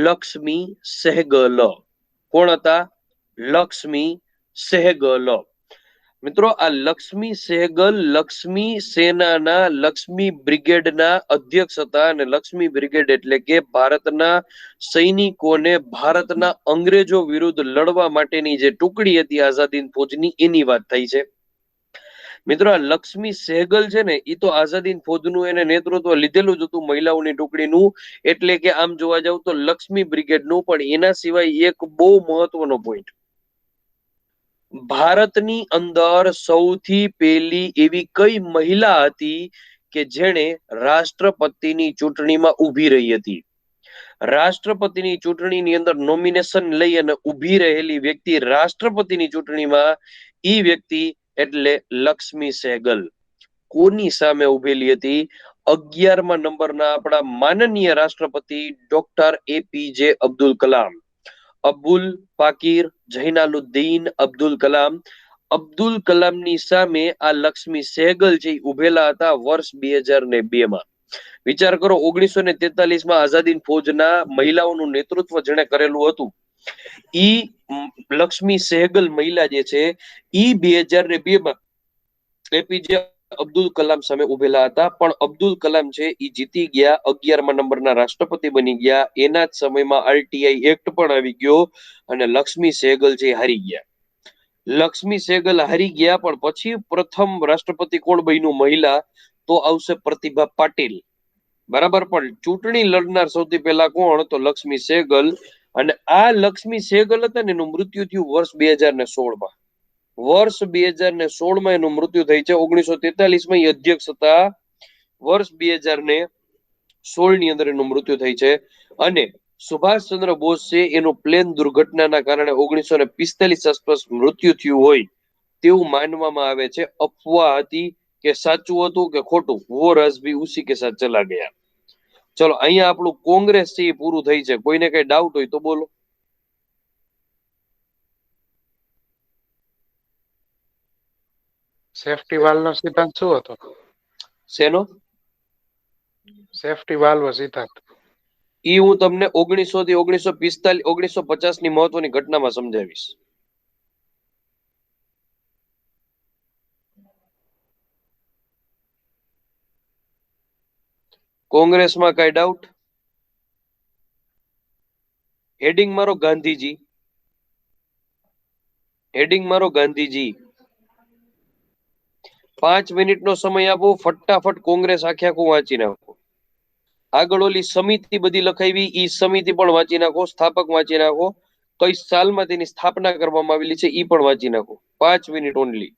લક્ષ્મી સહેગલ. કોણ હતા? લક્ષ્મી સહેગલ. મિત્રો, આ લક્ષ્મી સહેગલ લક્ષ્મી સેનાના લક્ષ્મી બ્રિગેડના અધ્યક્ષ હતા. અને લક્ષ્મી બ્રિગેડ એટલે કે ભારતના સૈનિકોને ભારતના અંગ્રેજો વિરુદ્ધ લડવા માટેની જે ટુકડી હતી આઝાદ હિંદ ફૌજની, એની વાત થઈ છે. મિત્રો, આ લક્ષ્મી સહેગલ છે ને એ તો આઝાદ હિંદ ફૌજનું એને નેતૃત્વ લીધેલું જ હતું મહિલાઓની ટુકડીનું. એટલે કે આમ જોવા જાવ તો લક્ષ્મી બ્રિગેડનું. પણ એના સિવાય એક બહુ મહત્વનો પોઈન્ટ, ભારતની અંદર સૌથી પહેલી એવી કઈ મહિલા હતી કે જેણે રાષ્ટ્રપતિની ચૂંટણીમાં ઊભી રહી હતી? રાષ્ટ્રપતિની ચૂંટણીની અંદર નોમિનેશન લઈ અને ઊભી રહેલી વ્યક્તિ રાષ્ટ્રપતિની ચૂંટણીમાં, ઈ વ્યક્તિ એટલે લક્ષ્મી સહેગલ. કોની સામે ઊભેલી હતી? 11મા નંબરના આપણા માનનીય રાષ્ટ્રપતિ ડોક્ટર APJ અબ્દુલ કલામ. અબુલ પાકીર જૈનાલુદ્દીન અબ્દુલ કલામ. અબ્દુલ કલામની સામે આ લક્ષ્મી સહેગલ છે ઉભેલા હતા વર્ષ 2002 વિચાર કરો, 1943 આઝાદ હિંદ ફૌજના મહિલાઓનું નેતૃત્વ જેણે કરેલું હતું, ઈ લક્ષ્મી સહેગલ મહિલા જે છે ઈ 2002 એપીજે અબ્દુલ કલામ સામે ઉભેલા હતા. પણ અબ્દુલ કલામ છે ઈ જીતી ગયા, 11મા નંબરના રાષ્ટ્રપતિ બની ગયા. એના જ સમયમાં RTI એક્ટ પણ આવી ગયો અને લક્ષ્મી સહેગલ છે હારી ગયા. લક્ષ્મી સહેગલ હારી ગયા, પણ પછી પ્રથમ રાષ્ટ્રપતિ કોણ બન્યું મહિલા? તો આવશે પ્રતિભા પાટીલ. બરાબર, પણ ચૂંટણી લડનાર સૌથી પહેલા કોણ? તો લક્ષ્મી સહેગલ. અને આ લક્ષ્મી સહેગલ હતા ને, એનું મૃત્યુ થયું વર્ષ 2016 વર્ષ 2016 એનું મૃત્યુ થઈ છે. 1943 એ અધ્યક્ષ હતા. વર્ષ 2016 ની અંદર એનું મૃત્યુ થઈ છે. અને સુભાષચંદ્ર બોઝ છે, એનું પ્લેન દુર્ઘટનાના કારણે 1945 આસપાસ મૃત્યુ થયું હોય તેવું માનવામાં આવે છે. અફવા હતી કે સાચું હતું કે ખોટું, વો રસ ભી ઉસી કે સાથ ચલા ગયા. ચલો, અહીંયા આપણું કોંગ્રેસ છે એ પૂરું થઈ છે. કોઈને કઈ ડાઉટ હોય તો બોલો. સેફટી વાલ્વનો સિદ્ધાંત શું હતો? શેનો? સેફટી વાલ્વ સિદ્ધાંત. ઈ હું તમને 1900 થી 1945 1950 ની મહત્વની ઘટનામાં સમજાવીશ. કોંગ્રેસમાં કઈ ડાઉટ? હેડિંગ મારો ગાંધીજી. હેડિંગ મારો ગાંધીજી. 5 મિનિટનો સમય આપો, ફટાફટ કોંગ્રેસ આખે આખું વાંચી નાખો. આગળ ઓલી સમિતિ બધી લખાવી, ઈ સમિતિ પણ વાંચી નાખો, સ્થાપક વાંચી નાખો, કઈ સાલમાં તેની સ્થાપના કરવામાં આવેલી છે ઈ પણ વાંચી નાખો. 5 મિનિટ ઓનલી.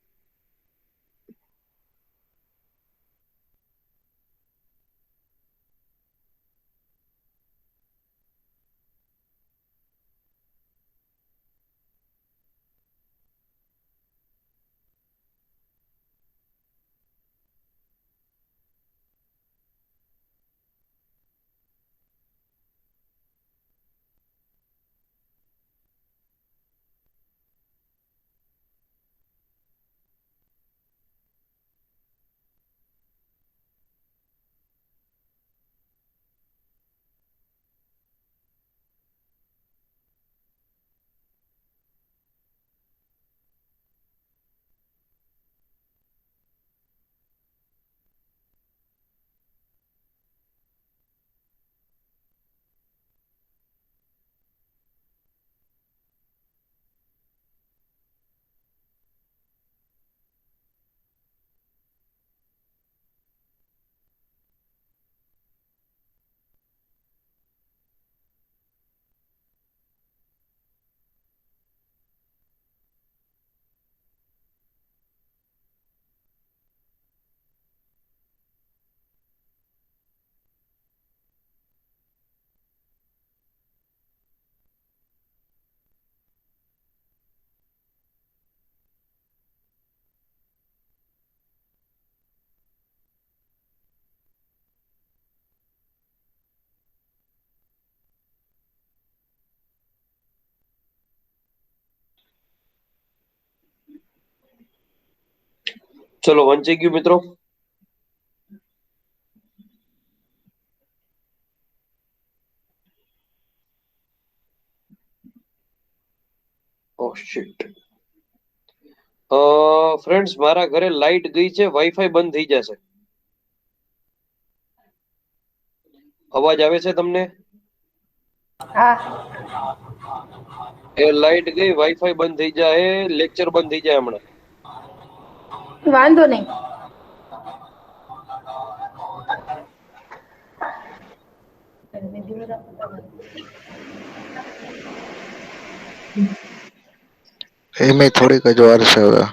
ચલો, વંચાઈ ગયું મિત્રો? ઓહ શિટ. ફ્રેન્ડ્સ, મારા ઘરે લાઈટ ગઈ છે, વાઈફાઈ બંધ થઈ જશે. અવાજ આવે છે તમને? હા. એ લાઈટ ગઈ, વાઈફાઈ બંધ થઈ જાય, લેક્ચર બંધ થઈ જાય હમણાં. વાંધો નહીં. એમે થોડીક જ વાર છે હવે.